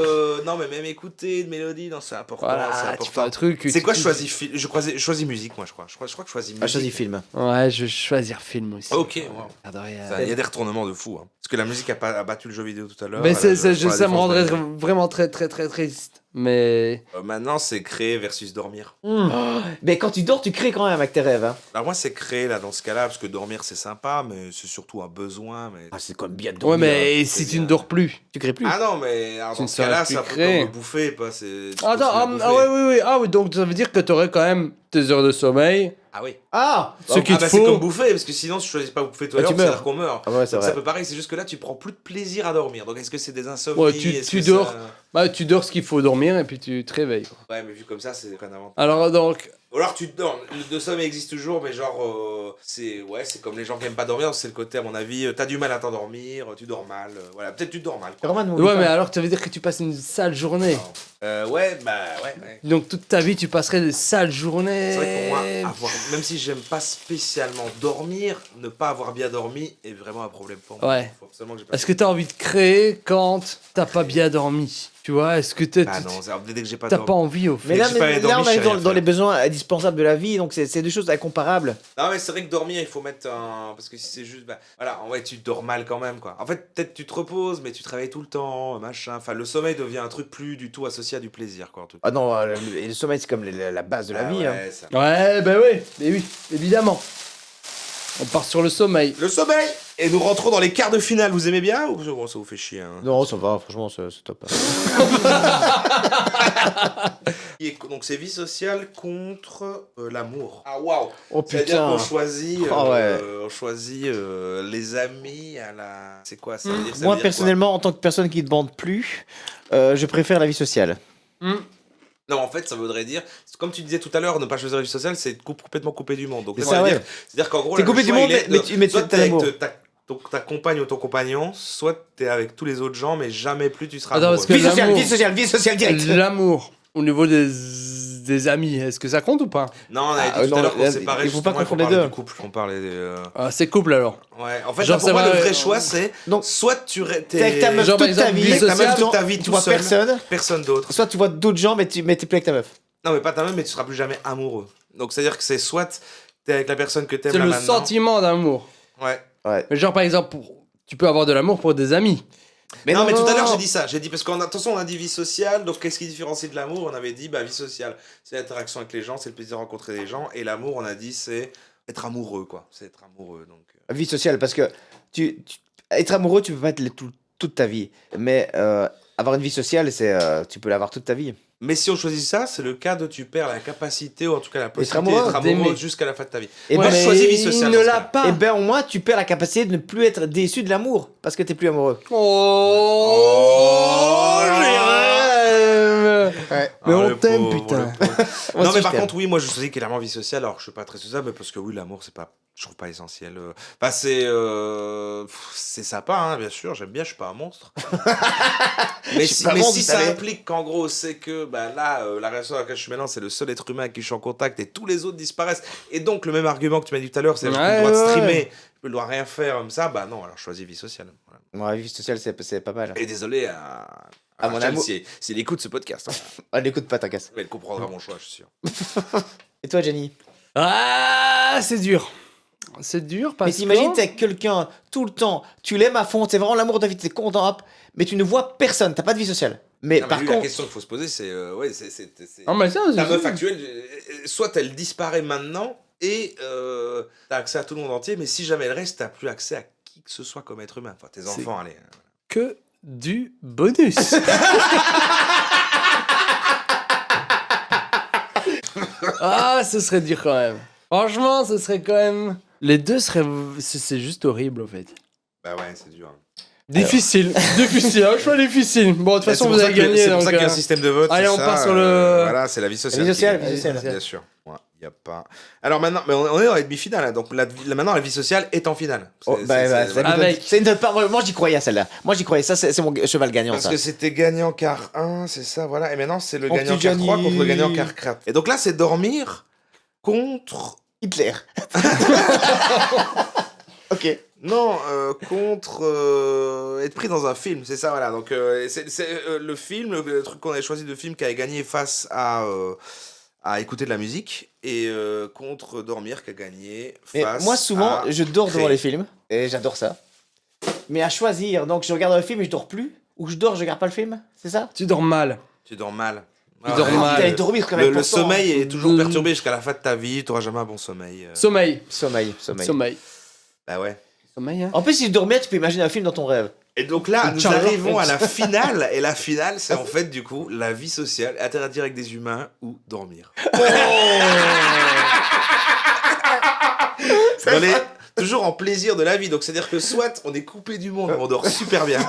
Non, mais même écouter une mélodie, non, c'est important. c'est Voilà, tu important. fais un truc... C'est quoi, je choisis film? Je choisis musique, moi, je crois. Je crois que je choisis musique. Ah, choisis film. Ouais, je vais choisir film aussi. Ok, wow. J'adorerais, Il y a des retournements de fou. Hein. Parce que la musique a battu le jeu vidéo tout à l'heure. Mais elle a- ça pour la me défense rendrait de- vraiment très très très triste. mais... Maintenant, c'est créer versus dormir. Mais quand tu dors, tu crées quand même avec tes rêves. Hein. Alors moi, c'est créer là dans ce cas-là, parce que dormir c'est sympa, mais c'est surtout un besoin. Mais... Ah, c'est quand même bien de Ouais, dormir. mais hein, si c'est tu ne bien. dors plus. Tu crées plus. Ah non, mais alors, Tu dans ne ce cas-là, saurais c'est un plus peu créer. comme me bouffer, pas. Attends, oui, donc ça veut dire que tu aurais quand même tes heures de sommeil, Ah oui. Ah ce qu'il te bah, c'est faut. comme bouffer, parce que sinon, si tu choisis pas bouffer tout à Ah, l'heure, tu c'est meurs. dire qu'on meurt. Ah ouais, c'est Donc, c'est vrai. un peu pareil, c'est juste que là, tu prends plus de plaisir à dormir. Donc, est-ce que c'est des insomnies Ouais, Est-ce tu que dors. ça- Bah, tu dors ce qu'il faut dormir et puis tu te réveilles. Ouais, mais vu comme ça, c'est rien avantage. Alors, donc, Ou alors tu dors, le sommeil existe toujours, mais genre, c'est comme les gens qui aiment pas dormir, c'est le côté, à mon avis, t'as du mal à t'endormir, tu dors mal, voilà, peut-être tu dors mal. quoi. Roman, m'oublie ouais, pas. mais alors, ça veut dire que tu passes une sale journée. Ouais, ouais. Donc, toute ta vie, tu passerais des sales journées. C'est vrai que pour moi, même si j'aime pas spécialement dormir, ne pas avoir bien dormi est vraiment un problème pour moi. Ouais. Faut absolument que j'ai pas- Est-ce que t'as envie de créer quand t'as pas bien dormi? Tu vois, est-ce que Ah non, dès que j'ai pas t'as dormi. pas envie au fait? Mais là, j'ai pas là, dormi, on je sais arrive rien dans les faire. besoins indispensables de la vie, donc c'est deux choses incomparables. Non, mais c'est vrai que dormir, il faut mettre un. Parce que si c'est juste. Bah, voilà, en vrai, tu dors mal quand même, quoi. En fait, peut-être tu te reposes, mais tu te réveilles tout le temps, machin. Enfin, le sommeil devient un truc plus du tout associé à du plaisir, quoi. En tout cas. Ah non, le sommeil, c'est comme la base de la Ah vie. ouais, Hein. ça. Ouais, bah oui, mais oui, évidemment. On part sur le sommeil. Le sommeil. Et nous rentrons dans les quarts de finale. Vous aimez bien ou bon, ça vous fait chier hein Non, ça va, franchement, c'est top. Donc c'est vie sociale contre l'amour. Ah waouh. Oh C'est-à-dire putain. qu'on choisit, Oh, ouais. les amis à la. C'est quoi ça veut dire, ça veut Moi, dire personnellement, en tant que personne qui ne bande plus, je préfère la vie sociale. quoi Non, en fait, ça voudrait dire, comme tu disais tout à l'heure, ne pas choisir la vie sociale, c'est complètement coupé du monde. Donc, C'est ça ça, veut ouais. dire, c'est-à-dire qu'en gros, T'es là, coupé le du choix, monde, il est mais de- tu- mais soit t'as t'es avec l'amour. ta compagne ou ton compagnon, soit t'es avec tous les autres gens, mais jamais plus tu seras Attends, amoureux. parce que Vie sociale, l'amour. vie sociale, vie sociale direct. L'amour au niveau des amis, est-ce que ça compte ou pas? Non, on avait Ah, dit tout non, à l'heure qu'on là, séparait il faut pas justement, confondre les parler deux. du couple, on parlait C'est couple alors. Ouais, en fait, Genre, là, pour ça moi, va, le vrai choix, c'est Donc, soit T'es avec ta meuf Genre, par toute ta exemple, vie, vie avec ta meuf sociale, toute ta vie tu tout vois seul, personne, d'autre. soit tu vois d'autres gens, mais t'es plus avec ta meuf. Non, mais pas ta meuf, mais tu seras plus jamais amoureux. Donc, c'est-à-dire que c'est soit t'es avec la personne que t'aimes C'est là le maintenant. sentiment d'amour. Ouais. Ouais. Mais genre par exemple, tu peux avoir de l'amour pour des amis. Mais non, mais tout à l'heure, non. j'ai dit ça. J'ai dit, parce attention, on a dit vie sociale, donc qu'est-ce qui différencie de l'amour? On avait dit, vie sociale, c'est l'interaction avec les gens, c'est le plaisir de rencontrer des gens, et l'amour, on a dit, c'est être amoureux, quoi. C'est être amoureux, donc. Vie sociale, parce que être amoureux, tu peux pas être toute ta vie. Mais avoir une vie sociale, tu peux l'avoir toute ta vie. Mais si on choisit ça, c'est le cas de tu perds la capacité, ou en tout cas la possibilité amoureux, d'être amoureux d'aimer. jusqu'à la fin de ta vie. Et Moi, ben, je choisis vie sociale. Il ne dans ce l'a cas. pas. Et ben au moins, tu perds la capacité de ne plus être déçu de l'amour, parce que t'es plus amoureux. Oh, j'ai rêve. Ouais. Mais Ah, on le t'aime, pauvre, putain. le pauvre. Moi Non, aussi, mais je par t'aime. contre, oui, moi je choisis clairement vie sociale, alors je suis pas très sociable, parce que oui, l'amour, c'est pas. Je trouve pas essentiel. Bah, c'est sympa, hein, bien sûr, j'aime bien, je suis pas un monstre. mais Je suis si, pas un mais monstre, si vous ça savez. implique qu'en gros, c'est que bah, là, la relation dans laquelle je suis maintenant, c'est le seul être humain avec qui je suis en contact et tous les autres disparaissent. Et donc, le même argument que tu m'as dit tout à l'heure, c'est que j'ai plus le droit de Ouais, streamer, ouais. je plus le droit de rien faire comme ça, bah non, alors je choisis vie sociale. Voilà. Ouais, vie sociale, c'est pas mal. Et désolé à mon Rachel amour. s'il écoute ce podcast. Hein. On n'écoute pas, t'inquiète. Elle comprendra mon choix, je suis sûr. Et toi, Jenny? Ah, c'est dur. C'est dur parce Mais t'imagines, que... t'es avec quelqu'un tout le temps, tu l'aimes à fond, c'est vraiment l'amour de ta vie, t'es content, hop, mais tu ne vois personne, t'as pas de vie sociale. Mais Non, mais par lui, la contre, question qu'il faut se poser, c'est Non, mais ça, ta c'est- meuf actuelle, soit elle disparaît maintenant et t'as accès à tout le monde entier, mais si jamais elle reste, t'as plus accès à qui que ce soit comme être humain. Enfin, tes C'est- enfants, allez. que du bonus. Ah, ce serait dur quand même. Franchement, ce serait quand même... Les deux seraient... C'est juste horrible, en fait. Bah ouais, c'est dur. Difficile. Difficile. Un choix difficile. Bon, de toute façon, vous avez gagné. C'est pour donc, ça qu'il y a un système de vote. allez, c'est on ça, part sur le- Voilà, c'est la vie sociale. vie sociale, qui gagne. vie sociale. Bien sûr. Il y a pas. Alors maintenant, mais on est dans la demi-finale, hein, donc maintenant la vie sociale est en finale. oh, Avec- c'est une part. Moi, j'y croyais à celle-là. Moi, j'y croyais. Ça, c'est mon cheval gagnant, Parce ça. que c'était gagnant quart 1, c'est ça, voilà. Et maintenant, c'est le Oh, gagnant petit quart 3 Gianni. contre le gagnant quart 4. Et donc là, c'est dormir contre. Hitler. Ok. Non, contre être pris dans un film, c'est ça, voilà. Donc, c'est le film, le truc qu'on avait choisi de film qui avait gagné face à écouter de la musique, et contre dormir qui a gagné Mais face moi, souvent, à je dors devant créer. les films, et j'adore ça. Mais à choisir, donc je regarde le film et je dors plus, ou je dors, je regarde pas le film, c'est ça? Tu dors mal. Tu dors mal. Tu dors Ah, mal. putain, et dormir quand même. Le pourtant. sommeil est toujours Le- perturbé jusqu'à la fin de ta vie. Tu n'auras jamais un bon sommeil. Sommeil. Sommeil. Sommeil. Bah ouais. Sommeil, hein. En plus, si tu dormais, tu peux imaginer un film dans ton rêve. Et donc là, nous Charlotte arrivons à la Holmes. finale. Et la finale, c'est en fait, du coup, la vie sociale, interagir avec des humains ou dormir. On est toujours en plaisir de la vie. Donc, c'est-à-dire que soit on est coupé du monde, on dort super bien.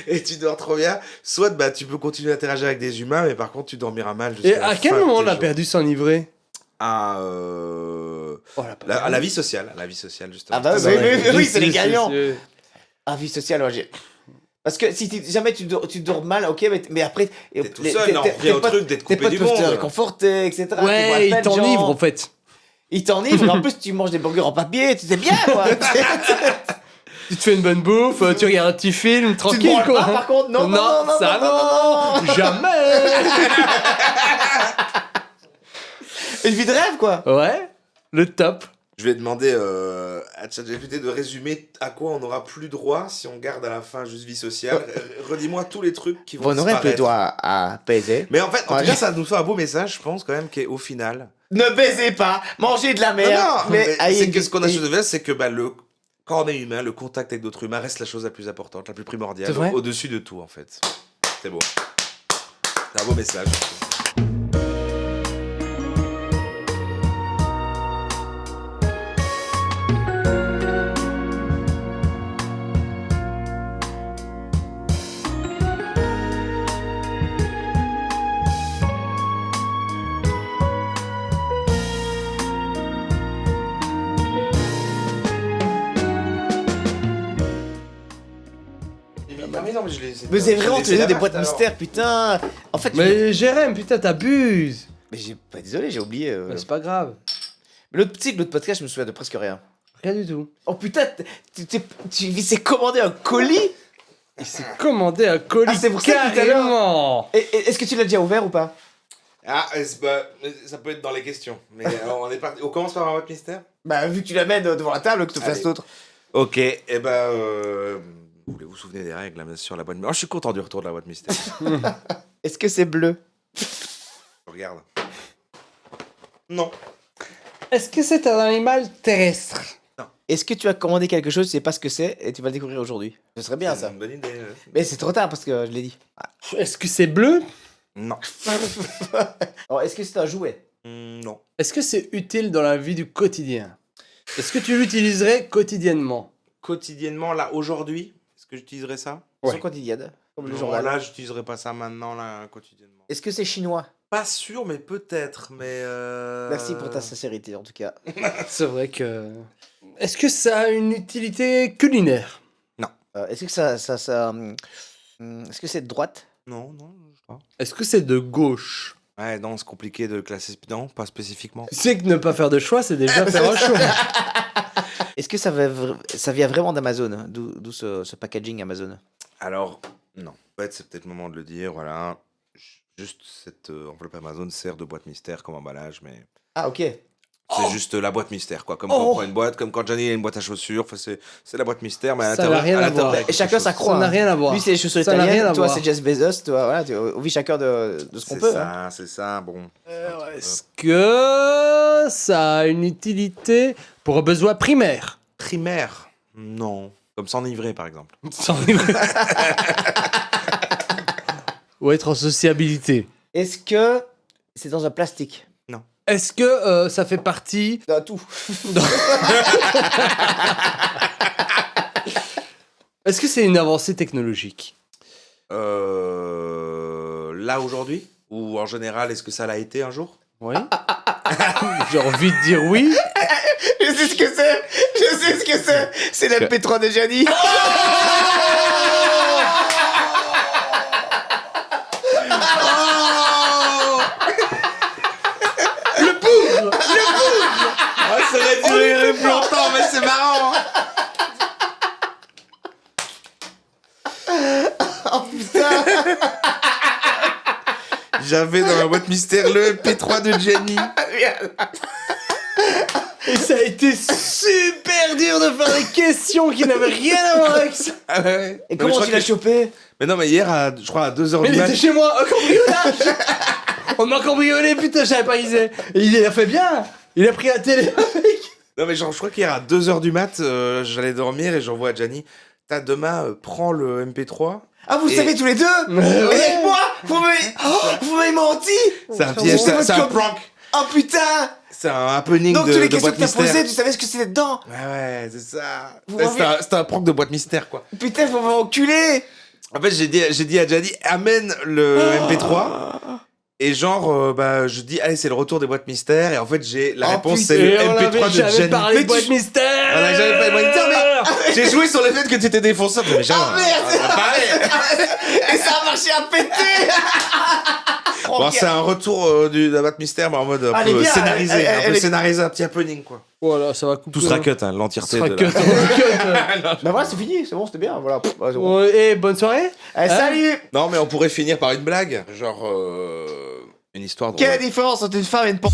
Et tu dors trop bien. Soit bah, tu peux continuer à interagir avec des humains, mais par contre, tu dormiras mal. Et jusqu'à la à quel fin de moment tes on a jours. perdu son livré? À, Oh, la à la vie sociale. À la vie sociale, justement. Ah bah C'est oui, vrai. oui, c'est les Si, gagnants. si. Ah, vie sociale, ouais, parce que si jamais tu dors mal, ok, mais après. T'es tout seul, là, on revient au truc d'être Tes coupé potes du peuvent te monde. réconforter, etc. Tu vois Ouais, plein il de gens. t'enivre en fait. Ils t'enivrent, et en plus, tu manges des burgers en papier, tu sais bien, quoi. Tu te fais une bonne bouffe, tu regardes un petit film, Tu te tranquille branles quoi. pas, par contre, non, ça non, jamais. Une vie de rêve, quoi. Ouais, le top. Je vais demander à ChatGPT de résumer à quoi on n'aura plus droit si on garde à la fin juste vie sociale. Redis-moi tous les trucs qui vont Vous n'aurez plus disparaître. droit à baiser. Mais en fait, en Ouais. tout cas, ça nous fait un beau message, je pense, quand même, qu'au final... Ne baisez pas, mangez de la merde. mais ayez c'est une- que ce qu'on a sur de faire, c'est que bah, quand on est humain, le contact avec d'autres humains reste la chose la plus importante, la plus primordiale, C'est vrai au-dessus de tout, en fait. C'est beau. C'est un beau message. Mais c'est vraiment tous les deux des boîtes mystères, putain. En fait, Mais Jérém, putain, t'abuses. mais j'ai pas désolé, j'ai oublié. Mais c'est pas grave. Mais l'autre petit, l'autre podcast, je me souviens de presque rien. Rien du tout. Oh putain, il s'est commandé un colis. Il s'est commandé un colis Ah, c'est pour ça que tout à l'heure- carrément. Et est-ce que tu l'as déjà ouvert ou pas? Ah, ça peut être dans les questions. Mais on est parti. On commence par un boîte mystère. Bah vu que tu l'amènes devant la table, que tu fasses Allez. l'autre. Ok, et vous voulez vous souvenir des règles là, sur la boîte mystère. Oh, je suis content du retour de la boîte mystère. Est-ce que c'est bleu? Regarde. Non. Est-ce que c'est un animal terrestre? Est-ce que tu as commandé quelque chose, tu sais pas ce que c'est, et tu vas le découvrir aujourd'hui? Ce serait bien C'est ça. une bonne idée. Mais c'est trop tard parce que je l'ai dit. Est-ce que c'est bleu? Non. Alors, est-ce que c'est un jouet? Non. Est-ce que c'est utile dans la vie du quotidien? Est-ce que tu l'utiliserais quotidiennement? Quotidiennement, là, aujourd'hui, est-ce que j'utiliserais ça? Ouais. Sans quotidienne, comme le Non, journal. là, j'utiliserais pas ça maintenant, là, quotidiennement. Est-ce que c'est chinois? Pas sûr, mais peut-être, mais... Merci pour ta sincérité en tout cas. C'est vrai que... Est-ce que ça a une utilité culinaire? Est-ce que est-ce que c'est de droite? Non, non, je crois. Est-ce que c'est de gauche? Ouais, non, c'est compliqué de classer... Non, pas spécifiquement. C'est que ne pas faire de choix, c'est déjà faire un choix. Est-ce que ça vient vraiment d'Amazon? D'où ce packaging Amazon? Alors, non. En fait, c'est peut-être le moment de le dire, voilà. Juste cette enveloppe Amazon sert de boîte mystère comme emballage, mais... Ah ok. C'est juste la boîte mystère, quoi. Comme quand on prend une boîte, comme quand Johnny a une boîte à chaussures. Enfin, c'est la boîte mystère, mais à Ça n'a l'intérieur. rien à voir. l'intérieur, Et chacun quelque sa chose. croix. Ça n'a rien à voir. Lui c'est les chaussures Ça n'a rien italiennes, à toi voir. c'est Jeff Bezos, toi voilà, on vit chacun de ce qu'on C'est peut. hein. ça, c'est ça, bon. Est-ce que ça a une utilité pour un besoin primaire? Primaire? Non. Comme s'enivrer, par exemple. Ou être en sociabilité? Est-ce que c'est dans un plastique? Est-ce que ça fait partie... Dans tout. Est-ce que c'est une avancée technologique? Là, aujourd'hui? Ou en général, est-ce que ça l'a été un jour? Oui. J'ai envie de dire oui. Je sais ce que c'est. Je sais ce que c'est. C'est la P3 de Gianni. Ah, ça aurait duré plus longtemps, mais c'est marrant! Oh putain. J'avais dans la boîte mystère le P3 de Jenny. Et ça a été super dur de faire des questions qui n'avaient rien à voir avec ça. Ah ouais. Et Non, mais comment je tu crois l'as chopé? Mais non, mais hier, je crois à 2h Mais du il mat. était chez moi, un cambriolage. On m'a cambriolé, putain, j'avais pas isé. Et il a fait bien. Il a pris la télé. Non, mais genre, je crois qu'hier à 2h du mat, j'allais dormir et j'envoie à Gianni. T'as demain, prends le MP3. Ah, vous le Et- savez tous les deux? Ouais. Et avec moi? Vous m'avez menti? C'est un piège, c'est c'est un votre prank. Oh putain! C'est un happening Donc, de, toutes les de questions boîte que t'as mystère. posées, tu savais ce que c'était dedans? Ouais, c'est ça. Vous Ouais, m'avez- C'était un prank de boîte mystère, quoi. Putain, faut m'enculer! En fait, j'ai dit à Gianni, amène le MP3. Et genre, je dis, allez, c'est le retour des boîtes mystères. Et en fait, j'ai la Oh, réponse, putain, c'est le Et on MP3 avait de jamais Gianni. parlé Mais de boîte mystère. On a jamais parlé de boîte mystère, mais j'ai joué sur le fait que tu étais défonceur. Mais jamais, Ah, merde. on a parlé. Et ça a marché à péter! Bon, c'est un retour de la boîte mystère, mais en mode un Elle est peu bien, scénarisé. elle- Un peu elle est- scénarisé, un petit happening, quoi. Voilà, ça va couper. Tout sera cut, hein, l'entièreté Sera de cut, la... Bah voilà, c'est fini, c'est bon, c'était bien, voilà. Pff, ouais, c'est bon. Et bonne soirée. Allez, salut! Non, mais on pourrait finir par une blague. Genre, une histoire drôle. Quelle est la différence entre une femme et une pan...